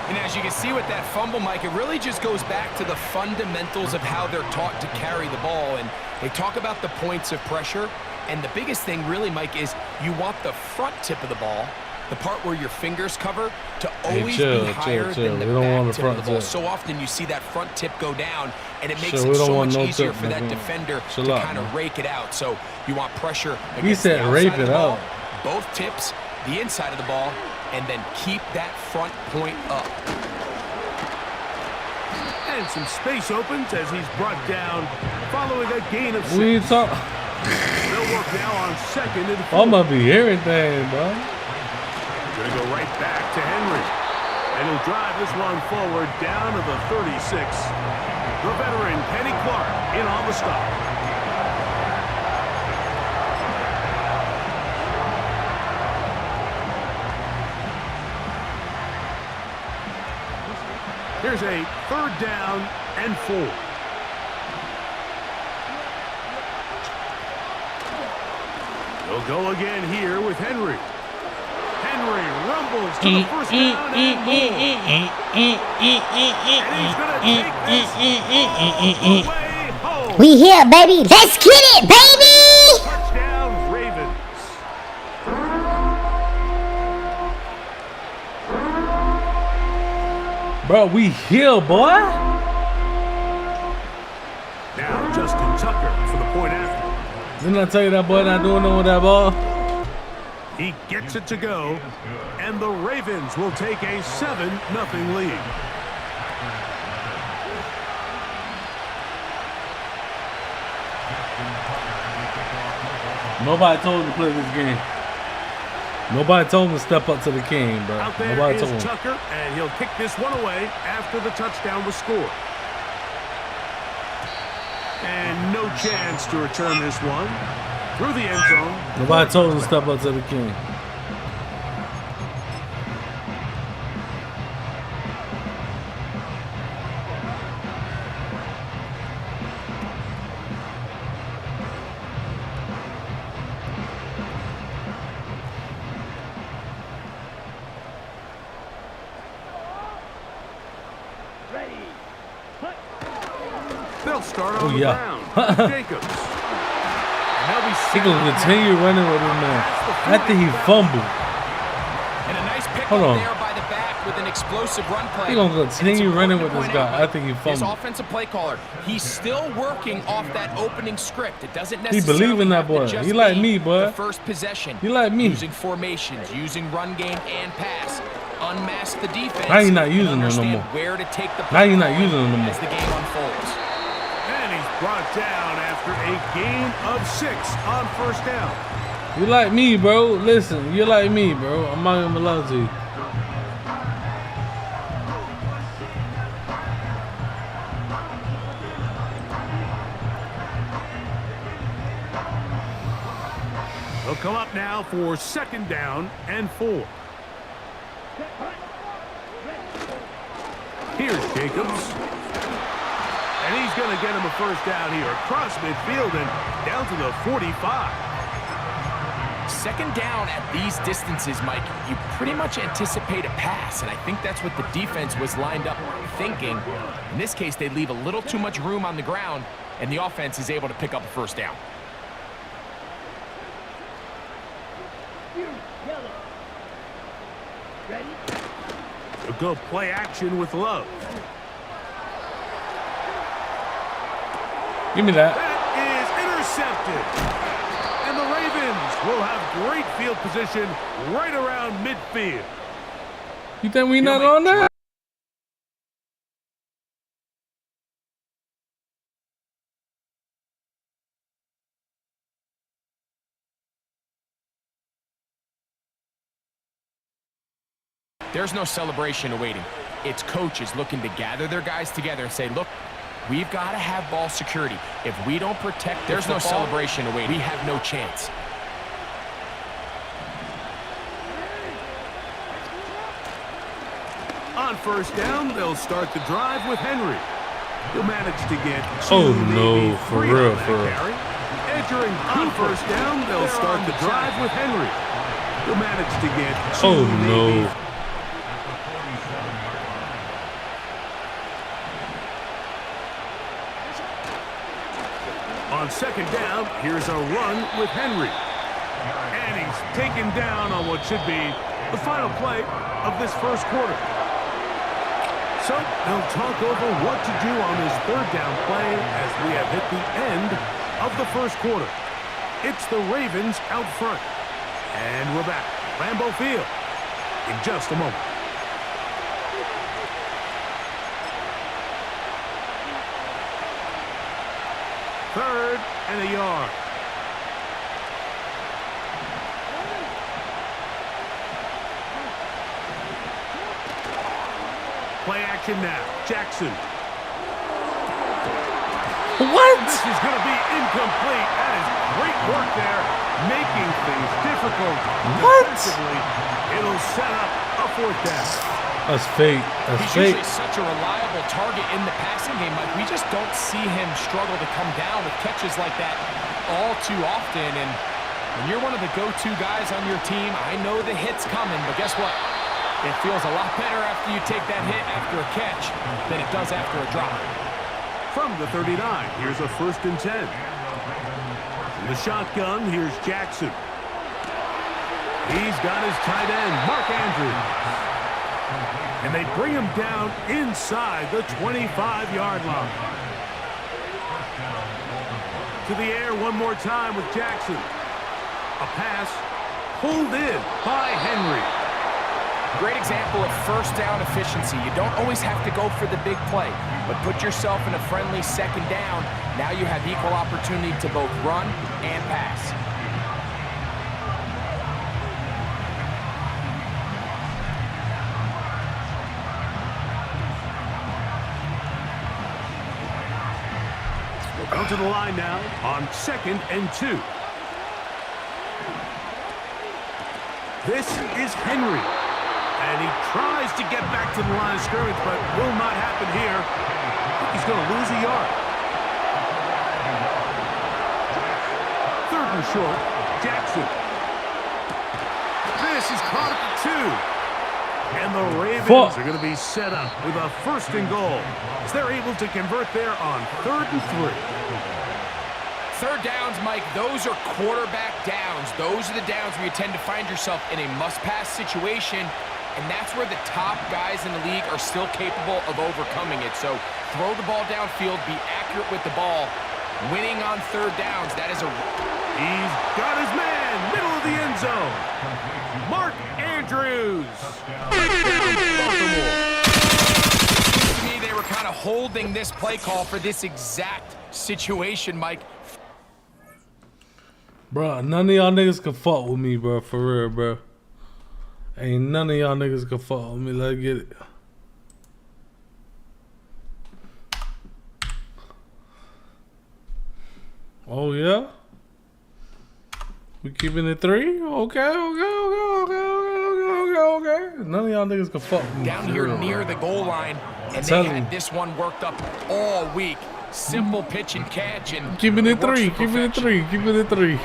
And as you can see with that fumble, Mike, it really just goes back to the fundamentals of how they're taught to carry the ball. And they talk about the points of pressure. And the biggest thing really, Mike, is you want the front tip of the ball, the part where your fingers cover, to always chill, be higher chill. than the We don't want back the tip of the front ball. tip. So often you see that front tip go down, and it makes Chill, we it don't so want much no easier tip, for that nigga. defender Chill to out, kind of man. rake it out. So you want pressure He against said the outside rape of it the ball, out. both tips, the inside of the ball, and then keep that front point up. And some space opens as he's brought down following a gain of 6. We ain't talk. They'll work now on 2nd and 4. I'm gonna be everything, bro. Gonna go right back to Henry. And he'll drive this one forward down to the 36. The veteran, Kenny Clark, in on the stop. Here's a 3rd down and 4. They'll go again here with Henry. Henry rumbles to the first down and more. And he's going to take this all the way home. We here, baby. Let's get it, baby. Touchdown, Ravens. Bro, we here, boy. Now Justin Tucker for the point after. Didn't I tell you that boy not doing nothing with that ball? He gets it to go, and the Ravens will take a 7-0 lead. Nobody told him to play this game. Nobody told him to step up to the king, bro. Out there Nobody is told him. Tucker, and he'll kick this one away after the touchdown was scored. And no chance to return this one through the end zone. Nobody told him to step up to the king. They'll start on the yeah. ground. Jacobs. And they'll be He gonna continue running with him, man. After he fumbled. And a nice pick Hold up on. there by the back with an explosive run play. He gonna And it's continue running important with to this point guy out, after he His fumbled. offensive play caller, he's still working off that opening script. It doesn't He necessarily believe in that have to boy. just He like be me, boy. The first possession. He like me. Using formations, using run game and pass. Unmask the defense. Now he not using and them no understand more. where to take the Now he play not using them no more. as the game unfolds. And he's brought down after a gain of 6 on 1st down. You like me, bro. Listen, you like me, bro. I'm not gonna lie to you. They'll come up now for 2nd down and 4. Here's Jacobs. And he's going to get him a 1st down here across midfield and down to the 45. 2nd down at these distances, Mike, you pretty much anticipate a pass, and I think that's what the defense was lined up thinking. In this case, they leave a little too much room on the ground, and the offense is able to pick up a 1st down. They'll go play action with Love. Give me that. That is intercepted. And the Ravens great field position right around midfield. You think we not on that? There's no celebration awaiting. It's coaches looking to gather their guys together and say, look, we've got to have ball security. If we don't protect the football, no celebration awaiting. We have no chance. On first down, they'll start the drive with Henry. He'll manage to get Oh no, for real, for real. carry. Entering on first down, they'll start the drive with Henry. He'll manage to get Oh no. On second down, here's a run with Henry. And he's taken down on what should be the final play of this first quarter. So they'll talk over what to do on this third down play as we have hit the end of the first quarter. It's the Ravens out front. And we're back. Lambeau Field in just a moment. Third and a yard. Play action now. Jackson. What? This is going to be incomplete. That is great work there, making things difficult. What? Defensively, it'll set up a fourth down. That's fake. That's He's fake. usually such a reliable target in the passing game. Like, we just don't see him struggle to come down with catches like that all too often. And when you're one of the go-to guys on your team, I know the hit's coming, but guess what? It feels a lot better after you take that hit after a catch than it does after a drop. From the 39, here's a 1st and 10. In the shotgun, here's Jackson. He's got his tight end, Mark Andrews. And they bring him down inside the 25-yard line. To the air one more time with Jackson. A pass pulled in by Henry. Great example of first down efficiency. You don't always have to go for the big play, but put yourself in a friendly second down. Now you have equal opportunity to both run and pass. We'll go to the line now on 2nd and 2. This is Henry. And he tries to get back to the line of scrimmage, but will not happen here. He's going to lose a yard. 3rd and short, Jackson. This is caught at the 2. And the Ravens are going to be set up with a 1st and goal as they're able to convert there on 3rd and 3. Third downs, Mike, those are quarterback downs. Those are the downs where you tend to find yourself in a must-pass situation. And that's where the top guys in the league are still capable of overcoming it. So throw the ball downfield, be accurate with the ball. Winning on third downs, that is a... He's got his man, middle of the end zone. Mark Andrews. To me, they were kind of holding this play call for this exact situation, Mike. Bro, none of y'all niggas can fuck with me, bro. For real, bro. Ain't none of y'all niggas can fuck with me. Let's get it. Oh, yeah? We keeping it 3? Okay. None of y'all niggas can fuck with me. Down here near the goal line, and they had this one worked up all week. Simple pitch and catch, and keeping it 3. Keeping it 3. Keeping it 3.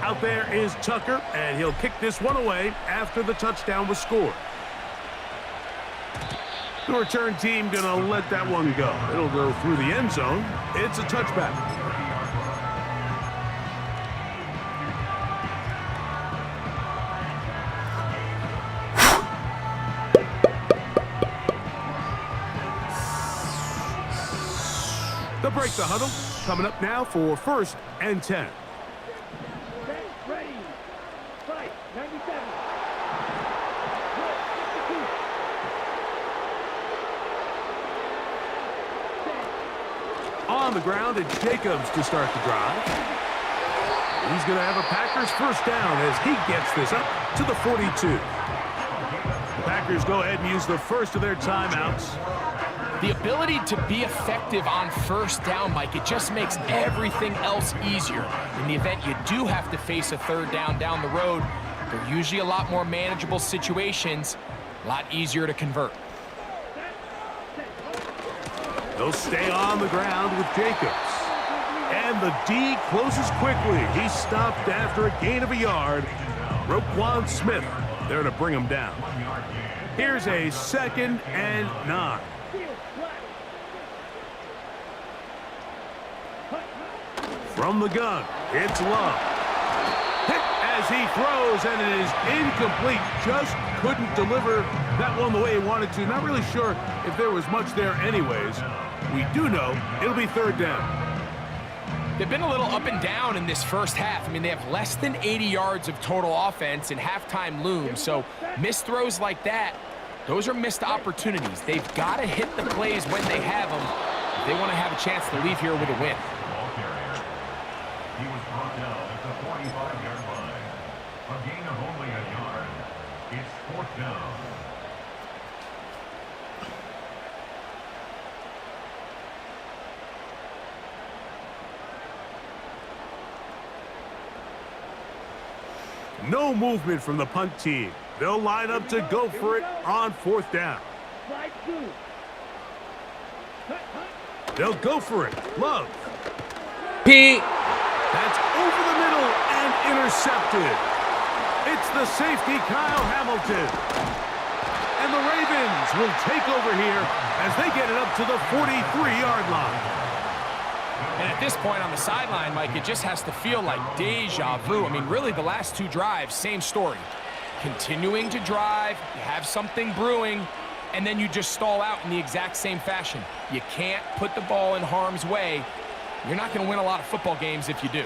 Out there is Tucker, and he'll kick this one away after the touchdown was scored. The return team gonna let that one go. It'll go through the end zone. It's a touchback. They'll break the huddle. Coming up now for 1st and 10. Ready. Fight. 97. On the ground, it's Jacobs to start the drive. He's going to have a Packers first down as he gets this up to the 42. The Packers go ahead and use the first of their timeouts. The ability to be effective on first down, Mike, it just makes everything else easier. In the event you do have to face a third down the road, they're usually a lot more manageable situations, a lot easier to convert. They'll stay on the ground with Jacobs. And the D closes quickly. He's stopped after a gain of a yard. Roquan Smith there to bring him down. Here's a 2nd and 9. From the gun, it's Love. Hit as he throws, and it is incomplete. Just couldn't deliver that one the way he wanted to. Not really sure if there was much there anyways. We do know it'll be 3rd down. They've been a little up and down in this first half. I mean, they have less than 80 yards of total offense and halftime looms. So missed throws like that, those are missed opportunities. They've got to hit the plays when they have them if they want to have a chance to leave here with a win. He was brought down at the 45-yard line. A gain of only a yard. It's 4th down. No movement from the punt team. They'll line up to go for it on 4th down. They'll go for it. Love. Pete. That's over the middle and intercepted. It's the safety, Kyle Hamilton. And the Ravens will take over here as they get it up to the 43-yard line. And at this point on the sideline, Mike, it just has to feel like deja vu. I mean, really, the last 2 drives, same story. Continuing to drive, you have something brewing, and then you just stall out in the exact same fashion. You can't put the ball in harm's way. You're not going to win a lot of football games if you do.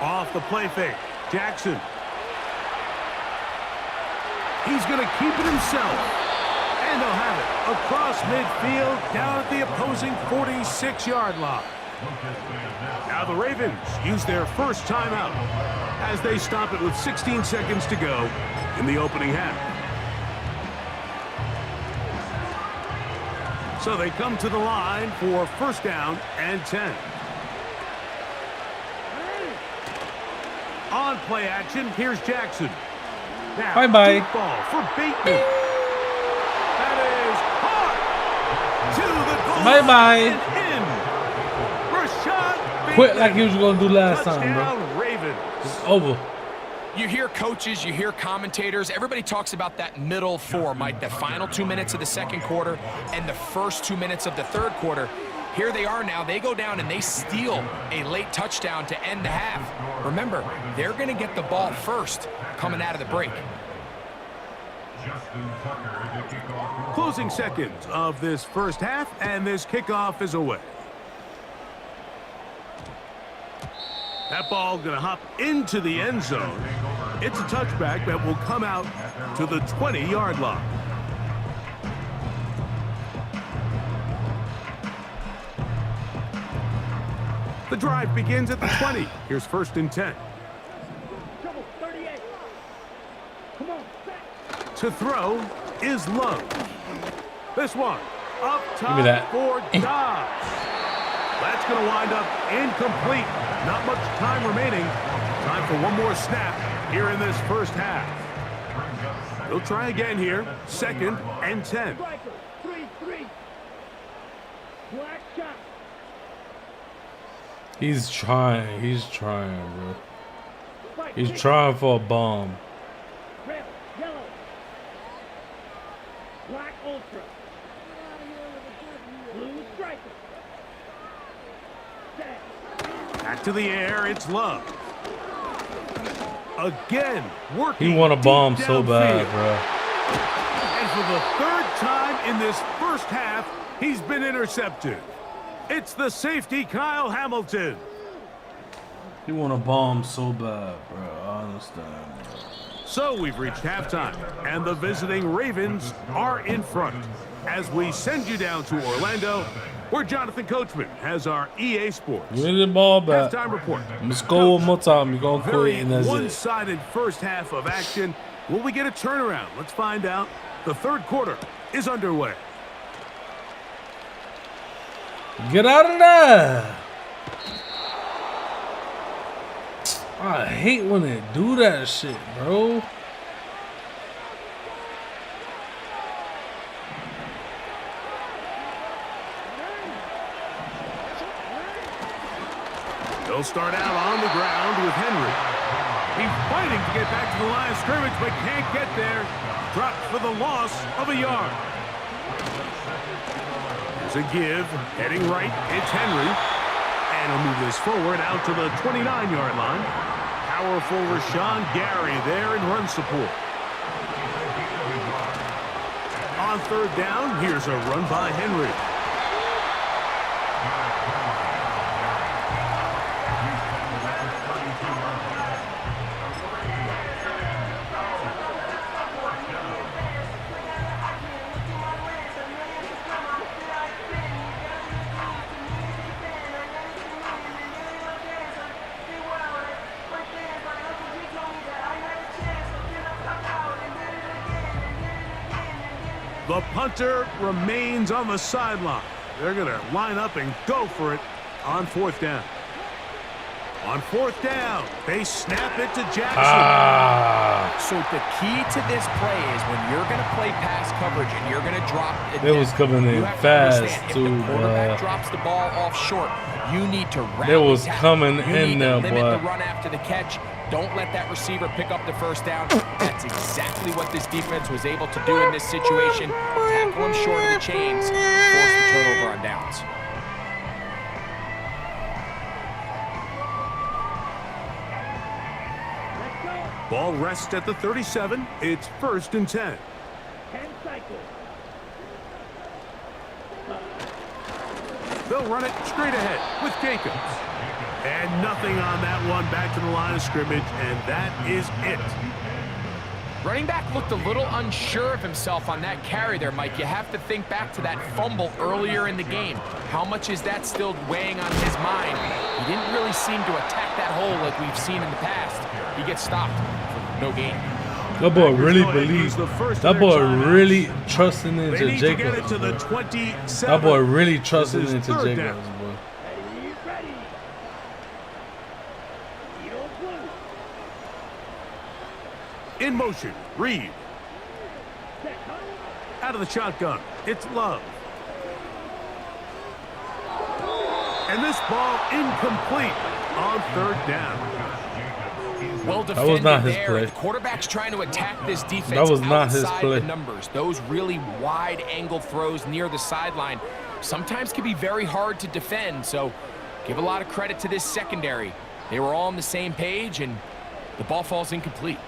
Off the play fake, Jackson. He's going to keep it himself. And they'll have it across midfield down at the opposing 46-yard line. Now the Ravens use their first timeout as they stop it with 16 seconds to go in the opening half. So they come to the line for 1st down and 10. On play action, here's Jackson. Now, bye-bye. Ball for Bateman. That is hard to the goal. Bye-bye. Rashad Bateman. Quit like you was going to do last time, bro. Touchdown, Ravens. It's over. You hear coaches, you hear commentators, everybody talks about that middle 4, Mike, the final 2 minutes of the 2nd quarter and the first 2 minutes of the 3rd quarter. Here they are now. They go down and they steal a late touchdown to end the half. Remember, they're going to get the ball first coming out of the break. Closing seconds of this first half, and this kickoff is away. That ball going to hop into the end zone. It's a touchback that will come out to the 20-yard line. The drive begins at the 20. Here's 1st and 10. To throw is Love. This one up top for Dobbs. That's going to wind up incomplete. Not much time remaining. Time for one more snap here in this first half. They'll try again here. 2nd and 10. He's trying, bro. He's trying for a bomb. Red, yellow, black ultra, blue striker. Back to the air, it's Love. Again, working. He want a bomb deep so bad, downfield. bro. And for the third time in this first half, he's been intercepted. It's the safety, Kyle Hamilton. He want a bomb so bad, bro. I understand, bro. So we've reached halftime, and the visiting Ravens are in front. As we send you down to Orlando, where Jonathan Coachman has our EA Sports Give me the ball back. halftime report. Let's go one more time. You're going to quit, Very and that's it. one-sided first half of action. Will we get a turnaround? Let's find out. The third quarter is underway. Get out of there. I hate when they do that shit, bro. They'll start out on the ground with Henry. He's fighting to get back to the line of scrimmage, but can't get there. Dropped for the loss of a yard. There's a give. Heading right, it's Henry. And he'll move this forward out to the 29-yard line. Powerful Rashawn Gary there in run support. On third down, here's a run by Henry. The punter remains on the sideline. They're going to line up and go for it on fourth down. On fourth down, they snap it to Jackson. So the key to this play is when you're going to play pass coverage and you're going to drop it. It was coming in fast, too, if the quarterback boy. drops the ball off short, you need to wrap It was tackle. coming you in need there, to limit boy. the run after the catch. Don't let that receiver pick up the first down. That's exactly what this defense was able to do in this situation. Tackle him short of the chains, force the turnover on downs. Ball rests at the 37. It's 1st and 10. 10 cycles. They'll run it straight ahead with Jacobs. And nothing on that one. Back to the line of scrimmage, and that is it. Running back looked a little unsure of himself on that carry there, Mike. You have to think back to that fumble earlier in the game. How much is that still weighing on his mind? He didn't really seem to attack that hole like we've seen in the past. He gets stopped for no gain. That boy really believes. That boy really trusting into They need to get it Jacobs. to the Bro. 27. That boy really trusting This is into third Jacobs, down. boy. Ready. Eagle blue. In motion, Reed. Set. Out of the shotgun, it's Love. And this ball incomplete on third down. Well That defended was not his there. play. The quarterback's trying to attack this defense That was not his outside play. the numbers. Those really wide angle throws near the sideline sometimes can be very hard to defend. So give a lot of credit to this secondary. They were all on the same page, and the ball falls incomplete.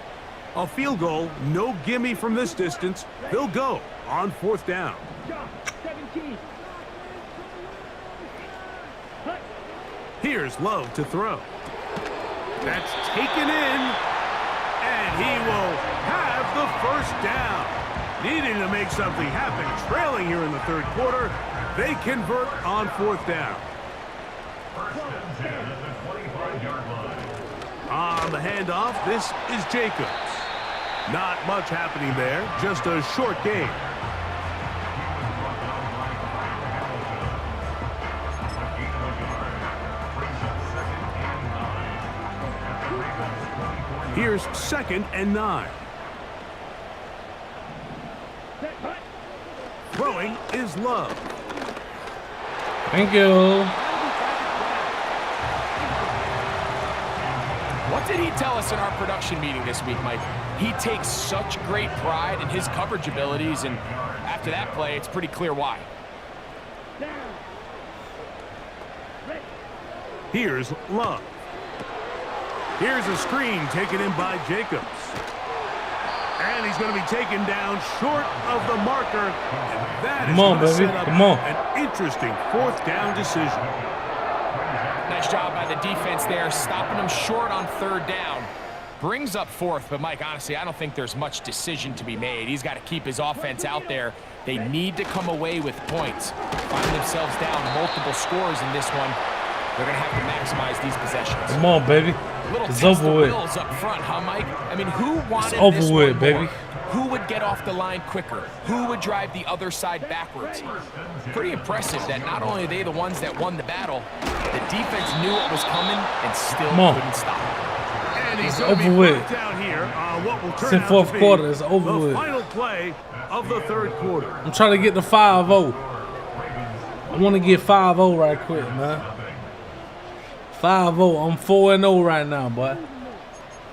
A field goal, no gimme from this distance. They'll go on fourth down. Jump. 17. Here's Love to throw. That's taken in, and he will have the first down. Needing to make something happen, trailing here in the third quarter, they convert on fourth down. 1st and 10 at the 25-yard line. On the handoff, this is Jacobs. Not much happening there, just a short game. Here's 2nd and 9. Set. Hut. Throwing is Love. Thank you. What did he tell us in our production meeting this week, Mike? He takes such great pride in his coverage abilities, and after that play, it's pretty clear why. Down. Ready. Here's Love. Here's a screen taken in by Jacobs. And he's going to be taken down short of the marker. And that is going to set up an interesting fourth down decision. Nice job by the defense there, stopping them short on third down. Brings up fourth, but Mike, honestly, I don't think there's much decision to be made. He's got to keep his offense out there. They need to come away with points. Find themselves down multiple scores in this one. They're going to have to maximize these possessions. Come on, baby. It's over with. Up front, huh, Mike? I mean, who wanted it's over this with, one baby. More? Who would get off the line quicker? Who would drive the other side backwards? Pretty impressive that not only are they the ones that won the battle, the defense knew it was coming and still couldn't stop it. And he's it's over with. Down here, what will it's in fourth quarter. It's over the with. Final play of the third quarter. I'm trying to get the 5-0. I want to get 5-0 right quick, man. 5-0. I'm 4-0 right now, boy.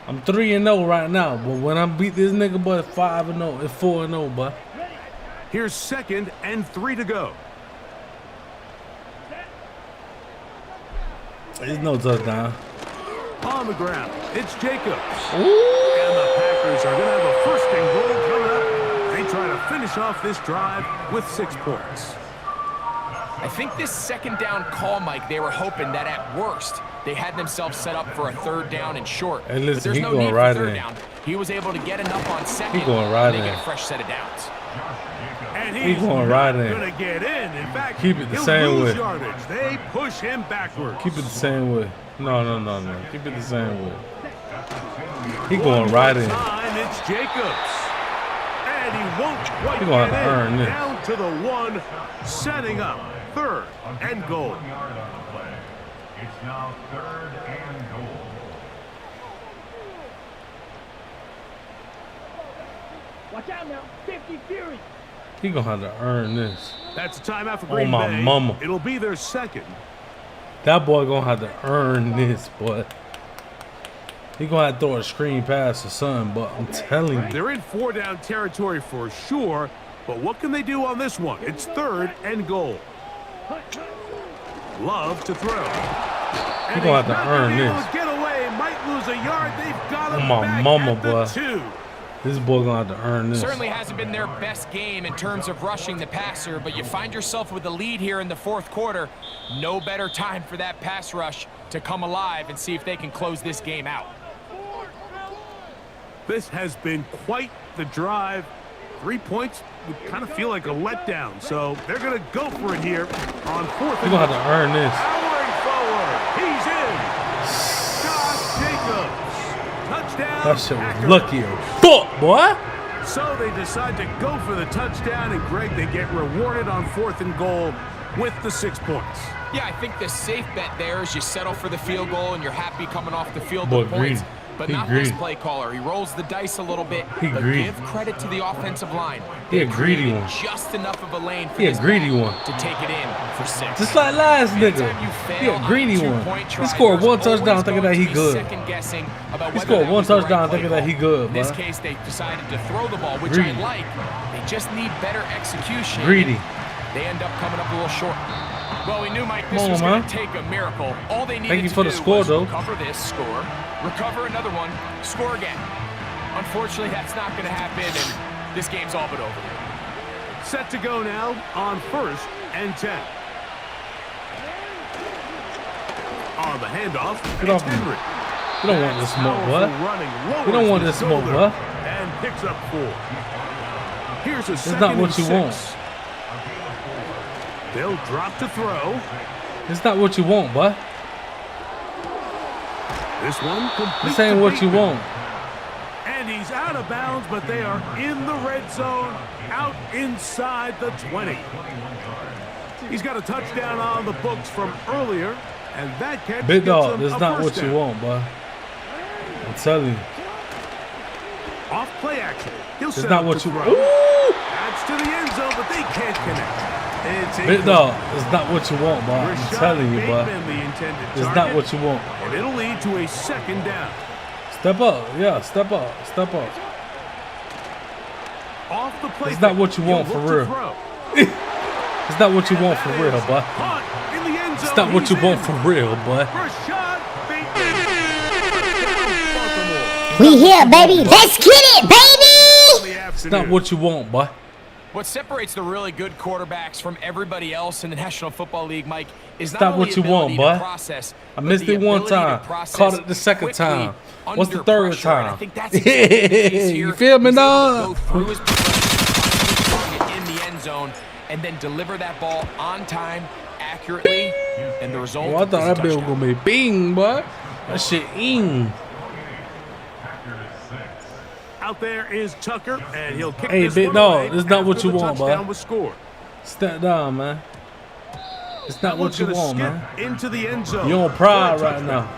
I'm 3-0 right now, but when I beat this nigga, boy, it's 5-0. It's 4-0, boy. Here's 2nd and 3 to go. There's no touchdown. On the ground, it's Jacobs. Ooh. And the Packers are going to have a first and goal coming up. They try to finish off this drive with 6 points. I think this second down call, Mike, they were hoping that at worst they had themselves set up for a third down and short. Hey, listen, but there's no need for third down. He was able to get enough on second and they get a fresh set of downs. And he's going right in. Gonna get in. In fact, keep it the same way. Yardage. They push him backwards. Keep it the same way. No. Keep it the same way. He going right in. It's Jacobs. And he won't quite He gonna have to earn this. Down to the 1, setting up 3rd and goal. It's now 3rd and goal. Watch out now. 50 Fury. He gonna have to earn this. That's a timeout for Green my Bay. mama. It'll be their 2nd. That boy gonna have to earn this, boy. He gonna have to throw a screen pass or something, but I'm telling you. They're in 4-down territory for sure, but what can they do on this one? It's 3rd and goal. Love to throw. He gonna have to earn this. Get away, might lose a yard. They've got him my back mama, at the boy. 2. This boy gonna have to earn this. Certainly hasn't been their best game in terms of rushing the passer, but you find yourself with a lead here in the fourth quarter. No better time for that pass rush to come alive and see if they can close this game out. This has been quite the drive. 3 points would kind of feel like a letdown, so they're going to go for it here on 4th. He's gonna have to earn this. Powering forward. He's in. Josh Jacobs. Touchdown. That shit was lucky as fuck, boy. So they decide to go for the touchdown, and Greg, they get rewarded on 4th and goal with the 6 points. Yeah, I think the safe bet there is you settle for the field goal and you're happy coming off the field with points. But not this play caller. He rolls the dice a little bit, but give credit to the offensive line. He a greedy one. Just enough of a lane for he a greedy one to take it in for 6. Just like last nigga. He a greedy one. He scored 1 touchdown thinking that he good. He scored 1 touchdown thinking that he good, In this case, they decided to throw the ball, which greedy. I like. They just need better execution. Greedy. They end up coming up a little short. Well, we knew, Mike, this was going to take a miracle. All they needed to do was recover this, score, recover another one, score again. Unfortunately, that's not going to happen, and this game's all but over. Set to go now on 1st and 10. On the handoff, it's Henry. We don't want this smoke, boy. We don't want this smoke, boy. And picks up 4. Here's a It's not what you want. They'll drop to throw. It's not what you want, boy. This one complete. This ain't what you want. And he's out of bounds, but they are in the red zone, out inside the 20. He's got a touchdown on the books from earlier, and that catch Big dog, gets this him is a not what first you down. want, boy. I'm telling you. Off play action. He'll It's set not up what to you throw. Ooh! That's to the end zone, but they can't connect. Big dog, it's not what you want, boy. I'm telling you, boy. It's not what you want. And it'll lead to a 2nd down. Step up, yeah, step up, step up. Off the play. It's not what you want for real. It's not what you want for real, boy. It's not what you want for real, boy. We here, baby. Let's get it, baby. It's not what you want, boy. What separates the really good quarterbacks from everybody else in the National Football League, Mike, is It's not not only what you the want, ability boy. to process, I missed but the it one ability to time. process Caught it the second quickly time. What's the under third pressure, and I time? think that's exactly the case here. You feel me He's able now? to go through his progression, in the end zone, and then deliver that ball on time, accurately, and the result Oh, I thought is a that bill was touchdown. gonna be bing, boy. That shit ing. Out there is Tucker, and he'll kick Hey, this big one dog, away this is not what after you the want, touchdown boy. was scored. Step down, man. It's not what you Gonna want, skip man. into the end zone. You on pride right now.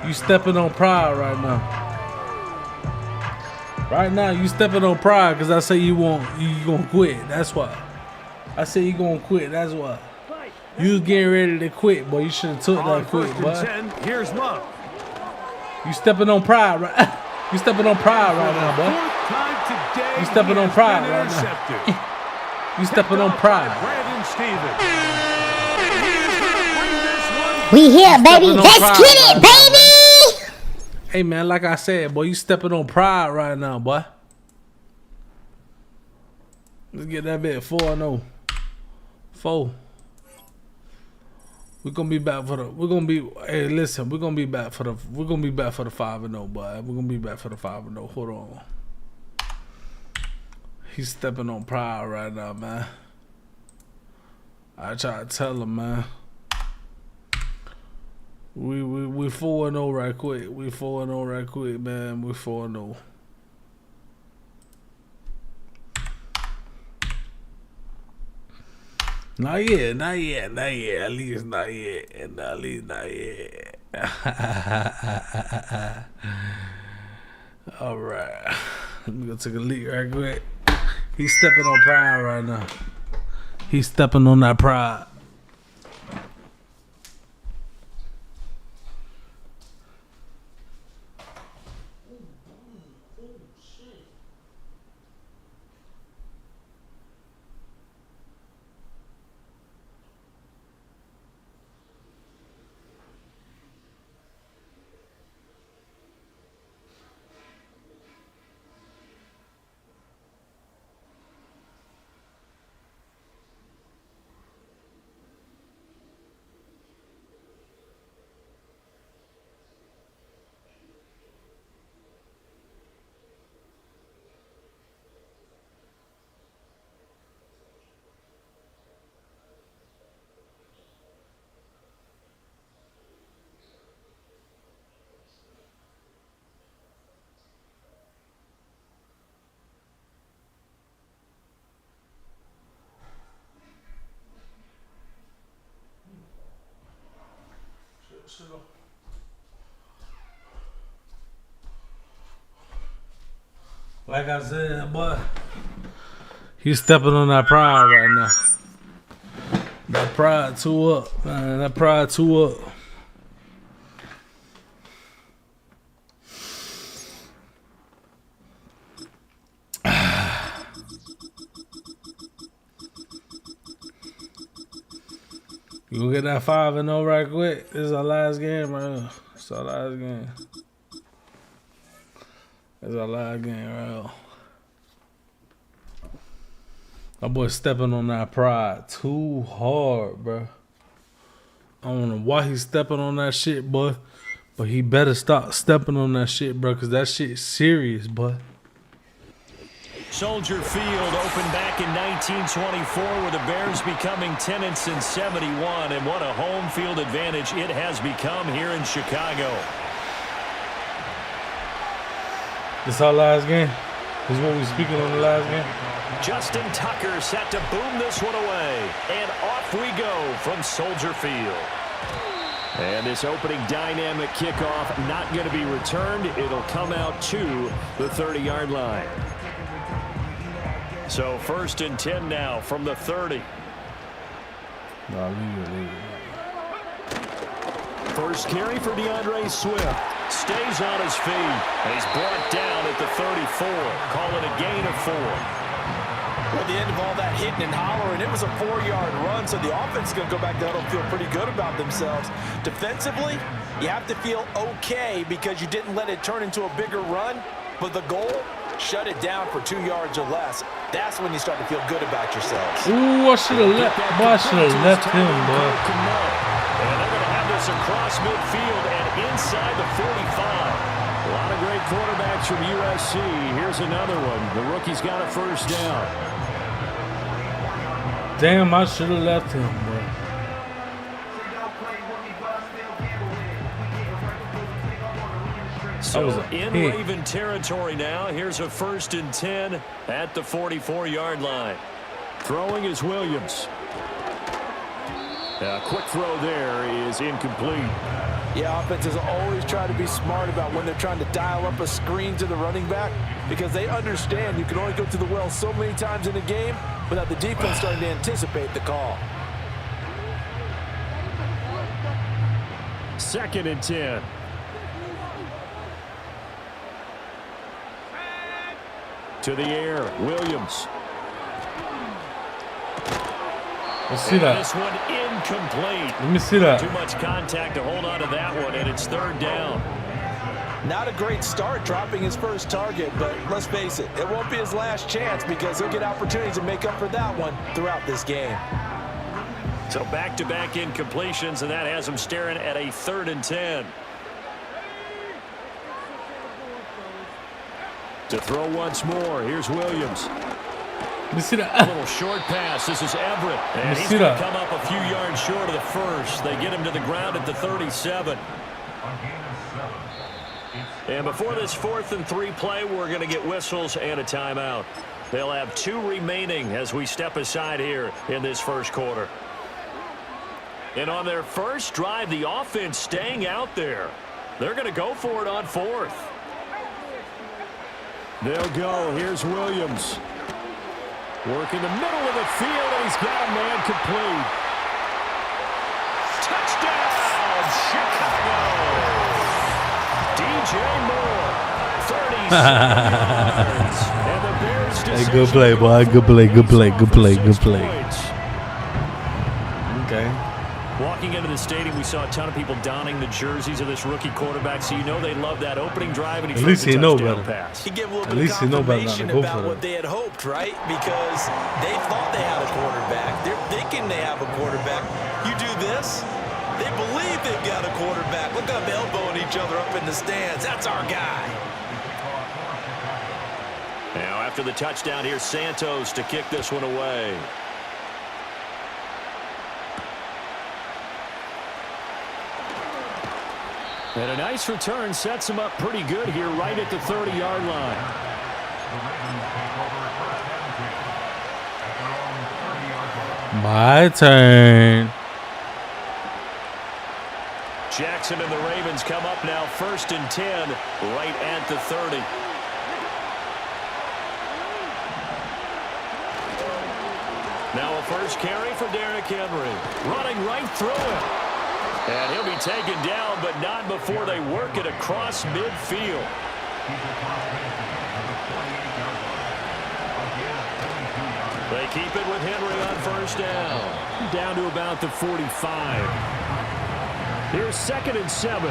You stepping on pride right now. Right now, you stepping on pride because I say you gonna quit. That's why. I say you gonna quit. That's why. You was getting ready to quit, boy. You should have took On that quick, 1st boy. and 10, here's Love. You stepping on pride, right? You stepping on pride right now, boy. Fourth time today, You stepping he on has pride been right now. intercepted. You stepping on Picked off by pride. Brandon Stevens. He is gonna bring this one. We here, baby. stepping on Let's pride get it, right now, baby. Hey, man, like I said, boy, you stepping on pride right now, boy. Let's get that bit 4-0. 4. We're gonna be back for the. We're gonna be. Hey, listen. We're gonna be back for the. We're gonna be back for the 5-0, boy. We're gonna be back for the 5-0. Hold on. He's stepping on pride right now, man. I try to tell him, man. We 4-0 right quick. We 4-0 right quick, man. We 4-0. Not yet, not yet, not yet. At least not yet. At least not yet. All right. Let me go take a leak right quick. He's stepping on pride right now. He's stepping on that pride. Like I said, boy, he's stepping on that pride right now. That pride too up, man. That pride too up. You gonna get that 5-0 right quick? This is our last game right here. It's our last game. It's our last game right here. My boy stepping on that pride too hard, bro. I don't know why he's stepping on that shit, boy. But he better stop stepping on that shit, bro, because that shit's serious, boy. Soldier Field opened back in 1924 with the Bears becoming 10-71, and what a home field advantage it has become here in Chicago. This our last game? This is what we speaking on the last game? Justin Tucker set to boom this one away, and off we go from Soldier Field. And this opening dynamic kickoff not going to be returned. It'll come out to the 30-yard line. So 1st and 10 now from the 30. No, leave it. First carry for DeAndre Swift. Stays on his feet. And he's brought down at the 34. Call it a gain of 4. Well, the end of all that hitting and hollering, it was a 4-yard run, so the offense is going to go back down and feel pretty good about themselves. Defensively, you have to feel okay because you didn't let it turn into a bigger run, but the goal, shut it down for 2 yards or less. That's when you start to feel good about yourselves. Ooh, I should have left. Boy, I should have left him, boy. And they're going to have this across midfield and inside the 45. A lot of great quarterbacks from USC. Here's another one. The rookie's got a first down. Damn, I should have left him, bro. So in Raven territory now. Here's a 1st and 10 at the 44-yard line. Throwing is Williams. A quick throw there is incomplete. Yeah, offenses always try to be smart about when they're trying to dial up a screen to the running back because they understand you can only go to the well so many times in a game without the defense starting to anticipate the call. 2nd and 10. To the air, Williams. Let's see that. This one incomplete. Let me see that. Too much contact to hold on to that one, and it's 3rd down. Not a great start dropping his first target, but let's face it, it won't be his last chance because he'll get opportunities to make up for that one throughout this game. So back-to-back incompletions, and that has him staring at a 3rd and 10. To throw once more, here's Williams. Let me see that. A little short pass. This is Everett. And he's going to come up a few yards short of the first. They get him to the ground at the 37. And before this 4th and 3 play, we're going to get whistles and a timeout. They'll have 2 remaining as we step aside here in this first quarter. And on their first drive, the offense staying out there. They're going to go for it on 4th. They'll go. Here's Williams. Work in the middle of the field, and he's got a man complete. Touchdown, Chicago! DJ Moore, 37 yards. And the Bears Hey, good play, boy. Good play, good play, good play, good play. Okay. Walking into the stadium, we saw a ton of people donning the jerseys of this rookie quarterback, so you know they love that opening drive, and he throws a touchdown pass. He gave a little bit of confirmation about what they had hoped, right? Because they thought they had a quarterback. They're thinking they have a quarterback. You do this, they believe they've got a quarterback. Look at them elbowing each other up in the stands. That's our guy. Now, after the touchdown, here's Santos to kick this one away. And a nice return sets him up pretty good here right at the 30-yard line. My turn. Jackson and the Ravens come up now 1st and 10 right at the 30. Now a first carry for Derrick Henry. Running right through him. And he'll be taken down, but not before they work it across midfield. They keep it with Henry on first down. Down to about the 45. Here's 2nd and 7.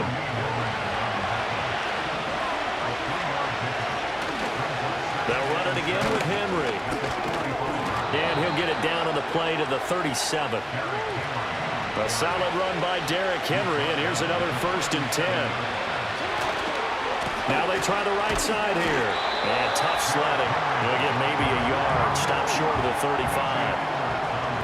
They'll run it again with Henry. And he'll get it down on the play to the 37. A solid run by Derrick Henry, and here's another 1st and 10. Now they try the right side here. And tough sledding. They'll get maybe a yard. Stop short of the 35.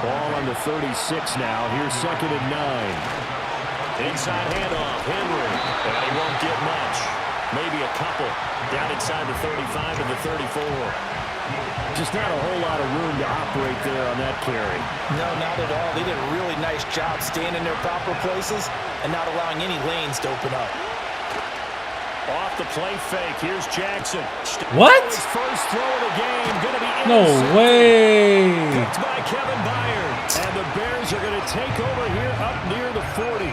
Ball on the 36 now. Here's 2nd and 9. Inside handoff, Henry. And he won't get much. Maybe a couple. Down inside the 35 and the 34. Just not a whole lot of room to operate there on that carry. No, not at all. They did a really nice job staying in their proper places and not allowing any lanes to open up. Off the play fake. Here's Jackson. What? His first throw of the game. Going to be no way. Picked by Kevin Byard. And the Bears are going to take over here up near the 40.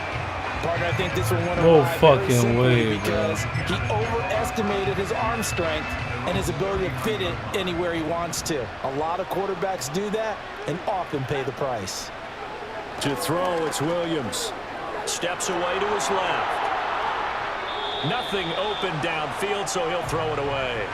Partner, I think this one went no fucking way, because he overestimated his arm strength. and his ability to fit it anywhere he wants to. A lot of quarterbacks do that and often pay the price. To throw, it's Williams. Steps away to his left. Nothing open downfield, so he'll throw it away.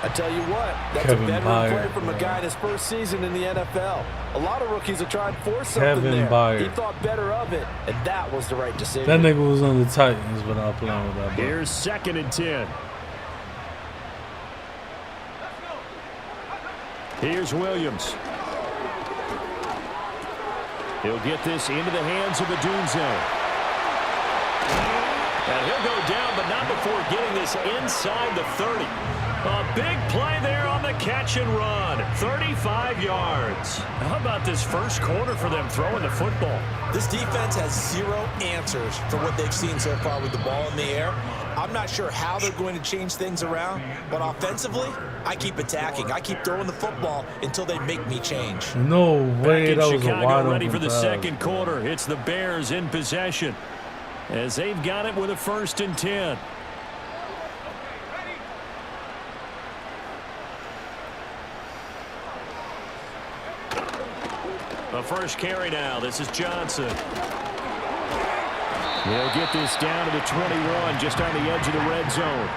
I tell you what, that's Kevin a veteran Byard, play from a guy in his first season in the NFL. A lot of rookies are trying to force something Kevin there. Byard. He thought better of it, and that was the right decision. That nigga was on the Titans without playing with that ball. Here's 2nd and 10. Here's Williams. He'll get this into the hands of the Dunze. And he'll go down, but not before getting this inside the 30. A big play there on the catch and run. 35 yards. How about this first quarter for them throwing the football? This defense has zero answers for what they've seen so far with the ball in the air. I'm not sure how they're going to change things around, but offensively, I keep attacking. I keep throwing the football until they make me change. No way, that was a Chicago wide ready open for the pass, second bro. quarter. It's the Bears in possession as they've got it with a 1st and 10. The first carry now. This is Johnson. They'll get this down to the 21, just on the edge of the red zone.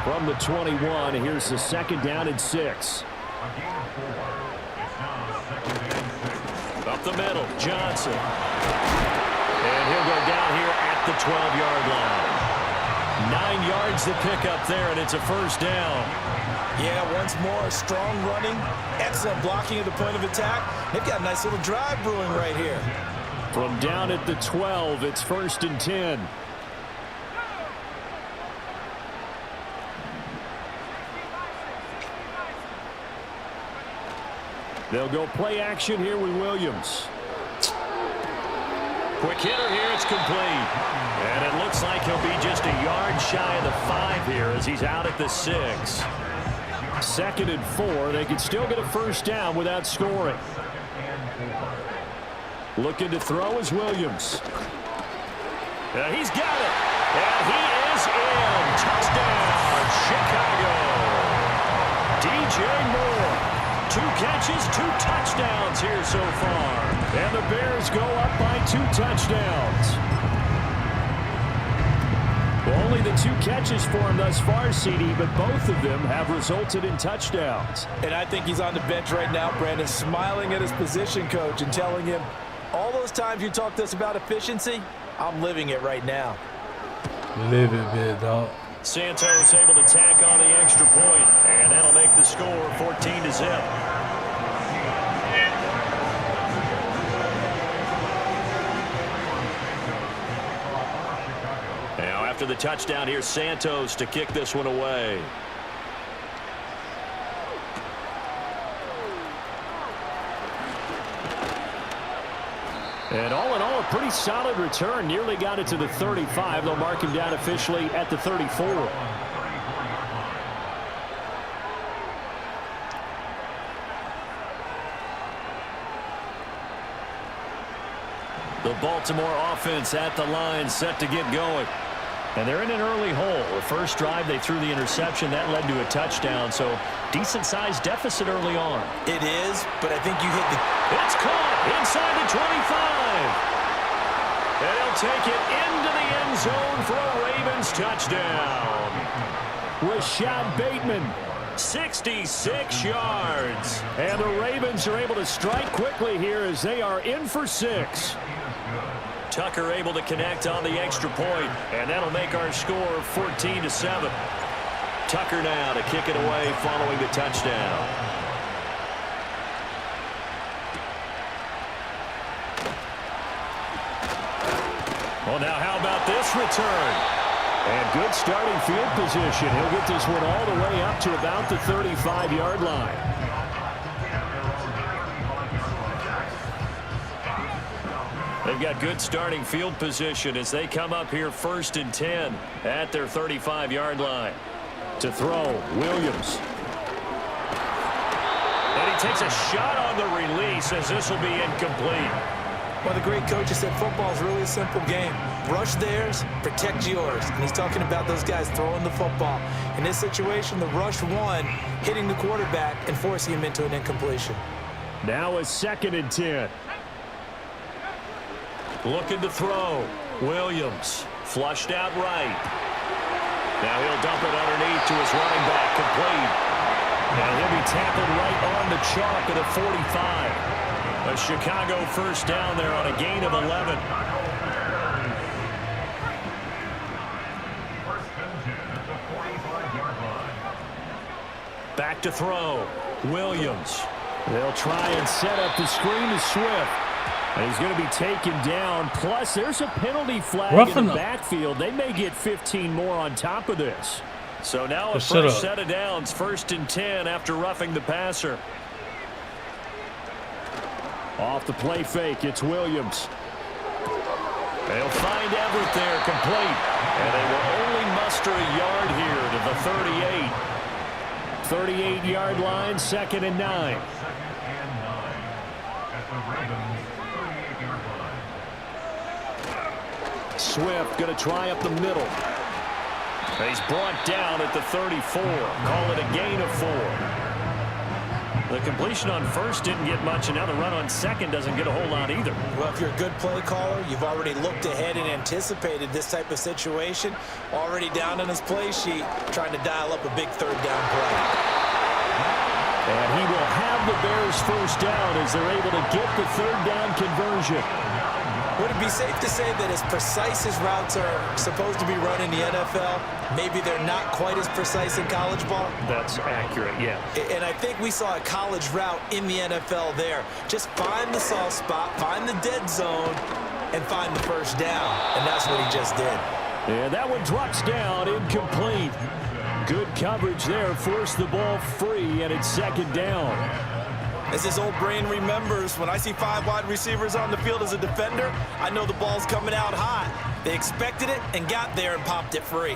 From the 21, here's the 2nd down and 6. Up the middle, Johnson. And he'll go down here at the 12-yard line. 9 yards to pick up there, and it's a 1st down. Yeah, once more, strong running, excellent blocking at the point of attack. They've got a nice little drive brewing right here. From down at the 12, it's 1st and 10. They'll go play action here with Williams. Quick hitter here, it's complete. And it looks like he'll be just a yard shy of the 5 here as he's out at the 6. 2nd and 4. They could still get a 1st down without scoring. Looking to throw is Williams. He's got it. And he is in. Touchdown, Chicago. DJ Moore. 2 catches, 2 touchdowns here so far. And the Bears go up by 2 touchdowns. Well, only the 2 catches for him thus far, CD, but both of them have resulted in touchdowns. And I think he's on the bench right now, Brandon, smiling at his position coach and telling him, all those times you talked to us about efficiency, I'm living it right now. Live it, big dog. Santos able to tack on the extra point, and that'll make the score 14-0. Now after the touchdown, here's Santos to kick this one away. And all in all, a pretty solid return. Nearly got it to the 35. They'll mark him down officially at the 34. The Baltimore offense at the line, set to get going. And they're in an early hole. The first drive, they threw the interception. That led to a touchdown, so decent-sized deficit early on. It is, but I think you hit the... It's caught inside the 25. And he'll take it into the end zone for a Ravens touchdown. Rashad Bateman, 66 yards. And the Ravens are able to strike quickly here as they are in for 6. Tucker able to connect on the extra point, and that'll make our score 14-7. Tucker now to kick it away following the touchdown. Well, now how about this return? And good starting field position. He'll get this one all the way up to about the 35-yard line. They've got good starting field position as they come up here 1st and 10 at their 35-yard line. To throw, Williams. And he takes a shot on the release as this will be incomplete. Well, the great coach said football is really a simple game. Rush theirs, protect yours. And he's talking about those guys throwing the football. In this situation, the rush one, hitting the quarterback and forcing him into an incompletion. Now a 2nd and 10. Looking to throw. Williams flushed out right. Now he'll dump it underneath to his running back, complete. And he'll be tackled right on the chalk at the 45. A Chicago first down there on a gain of 11. Back to throw. Williams. They'll try and set up the screen to Swift. And he's going to be taken down. Plus, there's a penalty flag in the backfield. They may get 15 more on top of this. So now a fresh set of downs, 1st and 10 after roughing the passer. Off the play fake, it's Williams. They'll find Everett there, complete. And they will only muster a yard here to the 38. 38-yard line, 2nd and 9. Swift going to try up the middle. He's brought down at the 34. Call it a gain of 4. The completion on first didn't get much, and now the run on second doesn't get a whole lot either. Well, if you're a good play caller, you've already looked ahead and anticipated this type of situation. Already down on his play sheet, trying to dial up a big 3rd down play. And he will have the Bears first down as they're able to get the 3rd down conversion. Would it be safe to say that as precise as routes are supposed to be run in the NFL, maybe they're not quite as precise in college ball? That's accurate, yeah. And I think we saw a college route in the NFL there. Just find the soft spot, find the dead zone, and find the first down. And that's what he just did. Yeah, that one drops down, incomplete. Good coverage there, forced the ball free, and it's 2nd down. As his old brain remembers, when I see 5 wide receivers on the field as a defender, I know the ball's coming out hot. They expected it and got there and popped it free.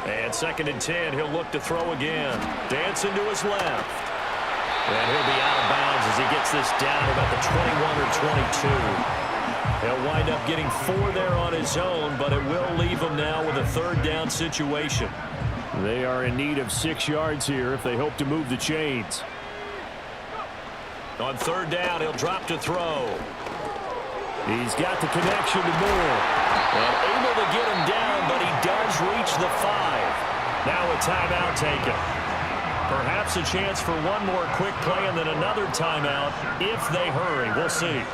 And 2nd and 10, he'll look to throw again. Dancing to his left. And he'll be out of bounds as he gets this down about the 21 or 22. He'll wind up getting 4 there on his own, but it will leave him now with a 3rd down situation. They are in need of 6 yards here if they hope to move the chains. On 3rd down, he'll drop to throw. He's got the connection to Moore. And able to get him down, but he does reach the 5. Now a timeout taken. Perhaps a chance for one more quick play and then another timeout if they hurry. We'll see.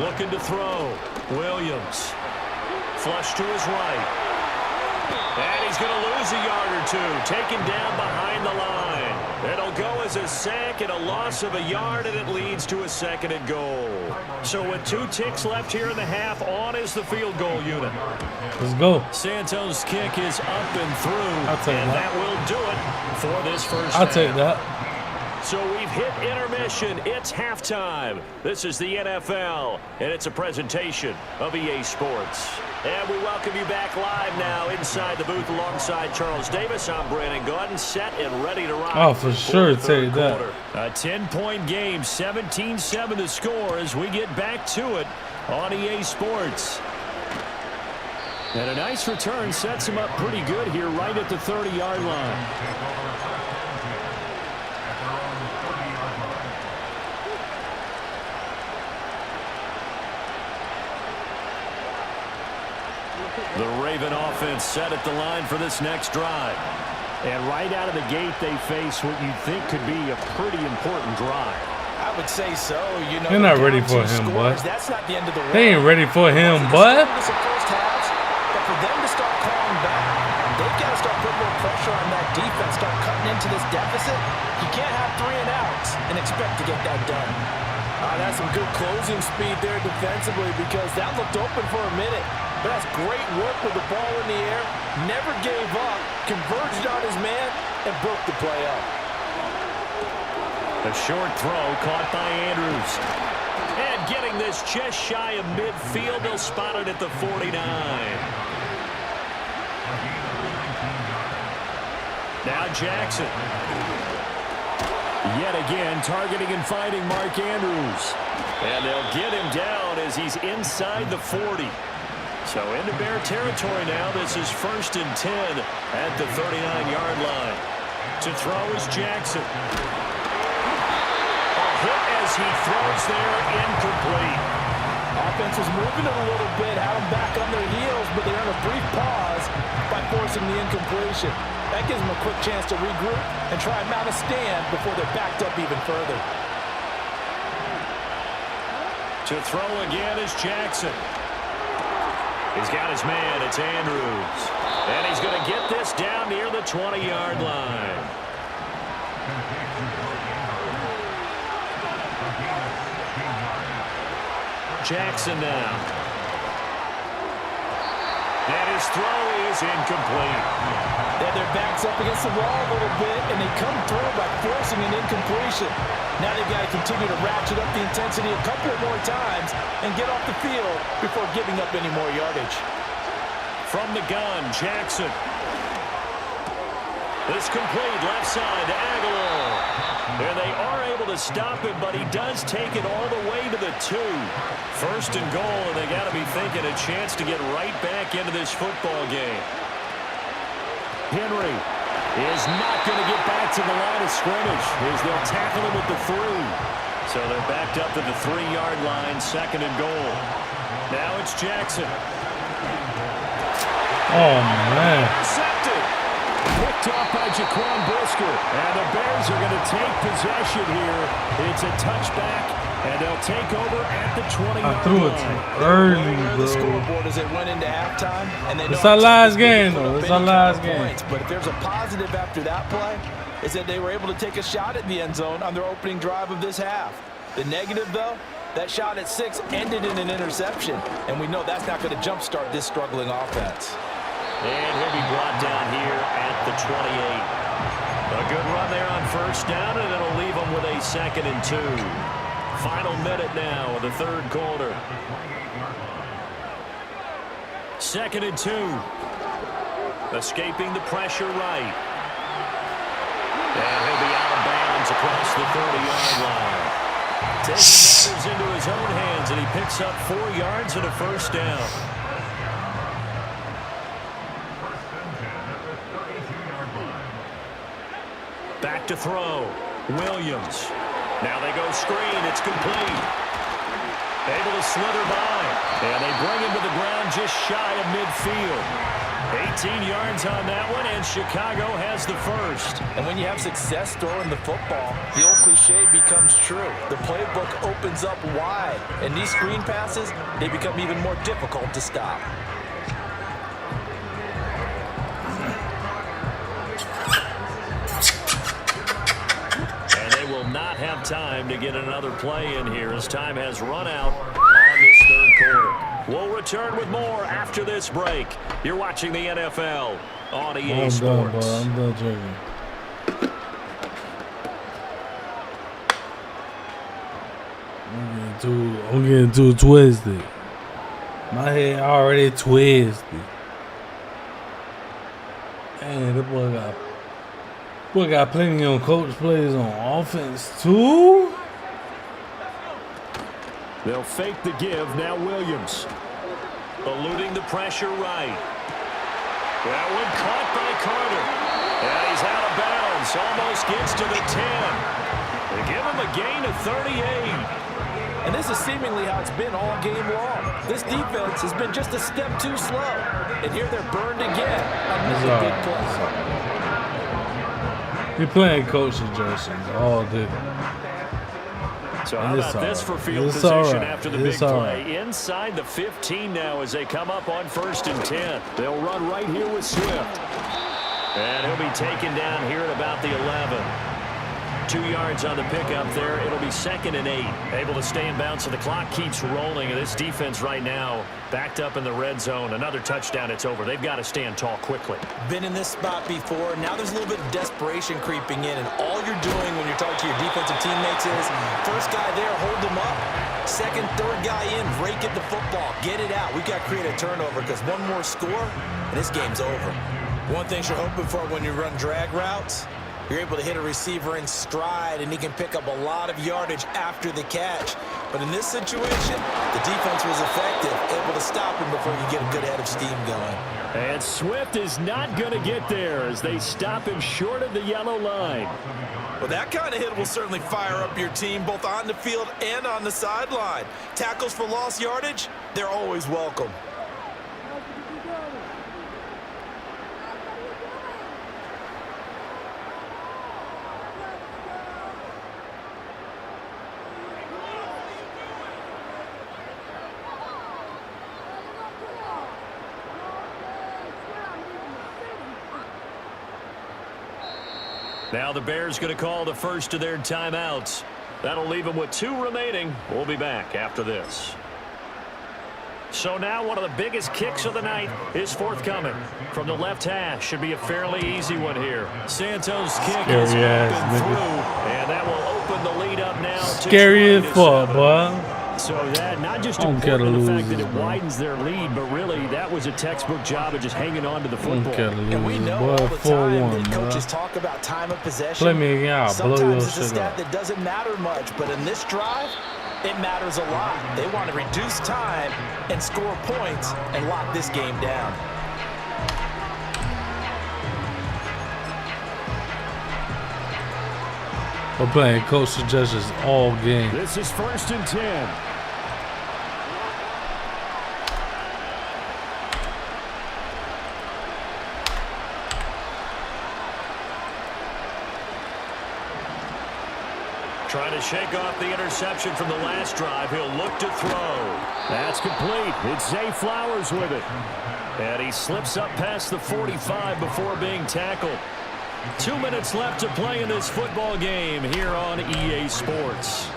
Looking to throw. Williams. Flush to his right. And he's going to lose a yard or 2. Taken down behind the line. It'll go as a sack and a loss of a yard, and it leads to a 2nd and goal. So with 2 ticks left here in the half, on is the field goal unit. Let's go. Santos' kick is up and through. And that will do it for this first I'll half. take that. So we've hit intermission. It's halftime. This is the NFL, and it's a presentation of EA Sports. And we welcome you back live now inside the booth alongside Charles Davis. I'm Brandon Gordon, set and ready to rock. Oh, for sure, take that. A 10-point game, 17-7 to score as we get back to it on EA Sports. And a nice return sets him up pretty good here right at the 30-yard line. The Raven offense set at the line for this next drive. And right out of the gate, they face what you'd think could be a pretty important drive. I would say so. You know, they're not ready for him, bud. That's not the end of the road. They ain't ready for him, bud. But for them to start calling back, they've got to start putting more pressure on that defense, start cutting into this deficit. You can't have 3 and outs and expect to get that done. That's some good closing speed there defensively because that looked open for a minute. But that's great work with the ball in the air. Never gave up, converged on his man, and broke the play up. A short throw caught by Andrews. And getting this just shy of midfield, they'll spot it at the 49. Now Jackson. Yet again, targeting and finding Mark Andrews. And they'll get him down as he's inside the 40. So into Bear territory now. This is 1st and 10 at the 39-yard line. To throw is Jackson. A hit as he throws there, incomplete. Offense was moving it a little bit, had them back on their heels, but they earned a brief pause by forcing the incompletion. That gives them a quick chance to regroup and try and mount a stand before they're backed up even further. To throw again is Jackson. He's got his man. It's Andrews. And he's going to get this down near the 20-yard line. Jackson now. And his throw is incomplete. They had their backs up against the wall a little bit, and they come through by forcing an incompletion. Now they've got to continue to ratchet up the intensity a couple more times and get off the field before giving up any more yardage. From the gun, Jackson. It's complete, left side to Aguilar. And they are able to stop him, but he does take it all the way to the 2. 1st and goal, and they got to be thinking a chance to get right back into this football game. Henry is not going to get back to the line of scrimmage as they'll tackle him at the 3. So they're backed up to the 3-yard line, 2nd and goal. Now it's Jackson. Oh, man. Intercepted. Picked off by Jaquan Brisker. And the Bears are going to take possession here. It's a touchback, and they'll take over at the 20-yard line. I threw it too early, bro. The scoreboard as it went into halftime, and they it's our last game, though. It's our last game. But if there's a positive after that play, is that they were able to take a shot at the end zone on their opening drive of this half. The negative, though, that shot at 6 ended in an interception, and we know that's not going to jumpstart this struggling offense. And he'll be brought down here at the 28. A good run there on 1st down, and it'll leave them with a 2nd and 2. Final minute now of the 3rd quarter. 2nd and 2. Escaping the pressure right. And he'll be out of bounds across the 30-yard line. Taking matters into his own hands, and he picks up 4 yards and a 1st down. Back to throw. Williams. Now they go screen. It's complete. Able to slither by. And they bring him to the ground just shy of midfield. 18 yards on that one, and Chicago has the 1st. And when you have success throwing the football, the old cliche becomes true. The playbook opens up wide. And these screen passes, they become even more difficult to stop. Not have time to get another play in here as time has run out on this 3rd quarter. We'll return with more after this break. You're watching the NFL on EA Sports. I'm done joking. I'm getting too twisted. My head already twisted. Man, that boy got plenty on coach plays on offense, too. They'll fake the give. Now Williams. Eluding the pressure right. That one caught by Carter. And he's out of bounds. Almost gets to the 10. They give him a gain of 38. And this is seemingly how it's been all game long. This defense has been just a step too slow. And here they're burned again. Another big play. You're playing coaching jerseys all day. So how about this for field position after the big play? Inside the 15 now as they come up on 1st and 10. They'll run right here with Swift. And he'll be taken down here at about the 11. 2 yards on the pickup there. It'll be 2nd and 8. Able to stay in bounds, so the clock keeps rolling. And this defense right now backed up in the red zone. Another touchdown, it's over. They've got to stand tall quickly. Been in this spot before. Now there's a little bit of desperation creeping in. And all you're doing when you're talking to your defensive teammates is, first guy there, hold them up. Second, third guy in, rake at the football. Get it out. We've got to create a turnover because one more score, and this game's over. One thing you're hoping for when you run drag routes, you're able to hit a receiver in stride, and he can pick up a lot of yardage after the catch. But in this situation, the defense was effective, able to stop him before you get a good head of steam going. And Swift is not going to get there as they stop him short of the yellow line. Well, that kind of hit will certainly fire up your team both on the field and on the sideline. Tackles for lost yardage, they're always welcome. Now the Bears going to call the first of their timeouts. That'll leave them with 2 remaining. We'll be back after this. So now one of the biggest kicks of the night is forthcoming. From the left hash, should be a fairly easy one here. Santos' kick is up and through, and that will open the lead up now. Scary as fuck, boy. So that not just important the fact that it widens their lead, but really that was a textbook job of just hanging on to the football. And we know all the time that coaches talk about time of possession. Play me again, Sometimes it's a stat that doesn't matter much, but in this drive, it matters a lot. They want to reduce time and score points and lock this game down. We're playing coach suggestions all game. This is 1st and 10. Trying to shake off the interception from the last drive. He'll look to throw. That's complete. It's Zay Flowers with it. And he slips up past the 45 before being tackled. 2 minutes left to play in this football game here on EA Sports.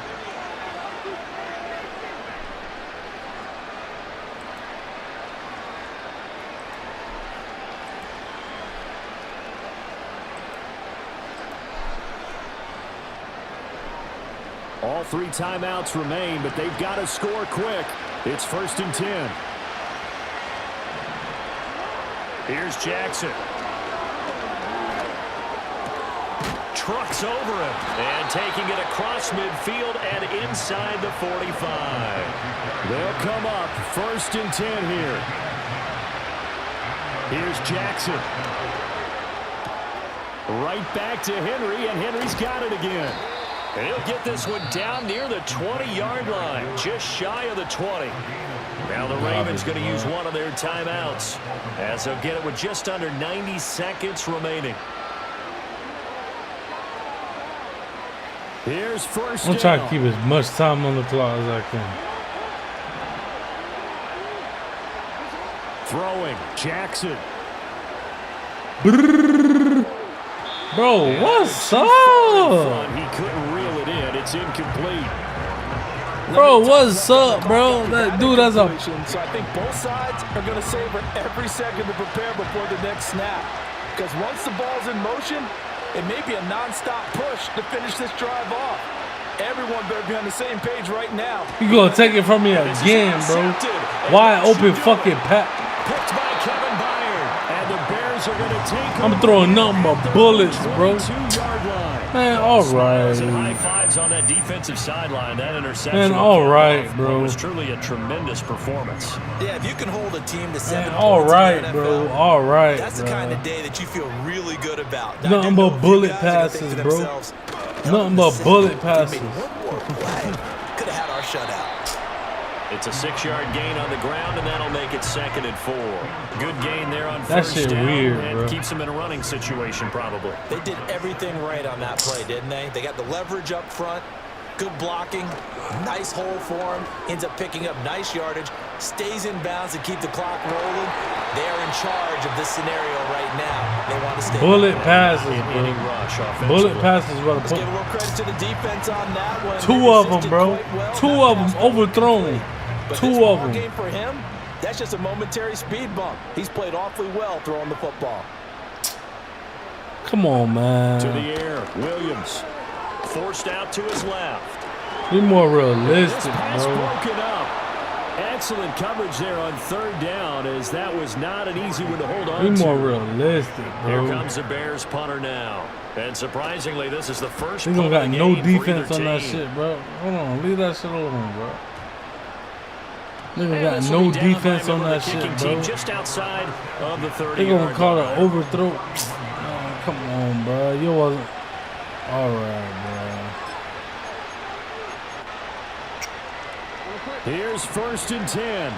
All 3 timeouts remain, but they've got to score quick. It's 1st and 10. Here's Jackson. Trucks over him and taking it across midfield and inside the 45. They'll come up 1st and 10 here. Here's Jackson. Right back to Henry, and Henry's got it again. And he'll get this one down near the 20-yard line, just shy of the 20. Now the Ravens going to use one of their timeouts as they'll get it with just under 90 seconds remaining. Here's 1st down. I'm trying to keep as much time on the clock as I can. Throwing, Jackson. Bro, what's up? He couldn't reel it in. It's incomplete. Bro, what's up, bro? That dude, that's a... So I think both sides are going to savor every second to prepare before the next snap. Because once the ball's in motion, it may be a non-stop push to finish this drive off. Everyone better be on the same page right now. You gonna take it from me again, bro. Wide open fucking pack. Picked by Kevin Byard. And the Bears are going to take I'm throwing nothing but bullets, bro. 2-yard line. Man, all right. High fives on that defensive sideline. That interception. Man, all right, bro. It was truly a tremendous performance. Yeah, if you can hold a team to 7 Man, all points right, in the NFL, bro. All right, that's the bro. kind of day that you feel really good about. Now, Nothing but bullet passes, bro. Nothing but bullet passes. Could have had our shutout. It's a 6-yard gain on the ground, and that'll make it 2nd and 4. Good gain there on That 1st shit down, weird, and bro. keeps them in a running situation probably. They did everything right on that play, didn't they? They got the leverage up front, good blocking, nice hole for him, ends up picking up nice yardage, stays in bounds to keep the clock rolling. They are in charge of this scenario right now. They want to stay. Bullet passes, bro. Bullet passes, bro. Let's give a little credit to the defense on that one. 2 of them, bro. 2 of them overthrown. But 2 this of ball them. game for him, that's just a momentary speed bump. He's played awfully well throwing the football. Come on, man. To the air, Williams forced out to his left. Be more realistic, This pass bro. broken up. Excellent coverage there on third down, as that was not an easy one to hold on Be to. more realistic, bro. Here comes the Bears punter now. And surprisingly, this is the first They punt don't got of the no game for defense either on that team. shit, bro. Hold on, leave that shit alone, bro. Nigga And got this will no be down by defense a on member that of the shit, kicking bro. team just outside of the 30. They gonna call it overthrow. Oh, come on, bro. You wasn't. All right, bro. Here's 1st and 10.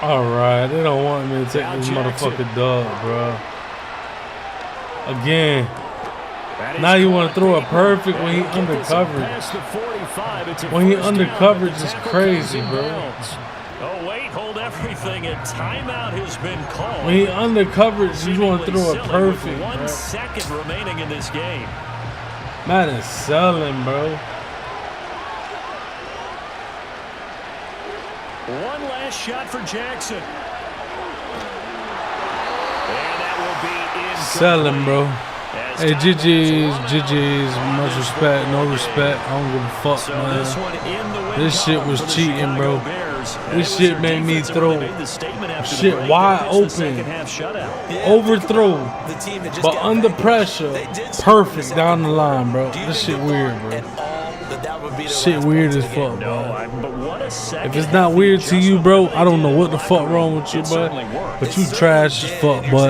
All right, they don't want me to take Now this Jackson. motherfucking dog, bro. Again. That is Now you want caught to throw it deep. perfect when he And get this undercovered. past the 45. It's a When he first down, undercovered, but the it's tackle crazy, comes bro. inbounds. Oh, wait, hold everything. A timeout has been called. When he undercovered, you want to throw it Seemingly silly perfect, with 1 bro. second remaining in this game. Madden's selling, bro. One last shot for Jackson. And that will be incomplete. Selling, bro. As Hey, time GG's, moves on, GG's. Much respect, no respect. I don't give a fuck, So man. this one in the win This shit column was for the cheating, Chicago bro. Bears. This That shit was made their me defense that throw really made the statement after the shit break. wide They pitched the open. second half shutout. Yeah, Overthrow. the team that just But got under vanquished. pressure, They did so perfect in the down the second line, bro. quarter. Do you This think shit they weird, thought bro. at all that would be their Shit last weird points as of the game? fuck, No, bro. but what a second If it's half not weird to you, adjustment bro, that I don't they know did what in the the fuck locker wrong room. with you, It bro. certainly worked. But you It trash as certainly fuck, did. bud.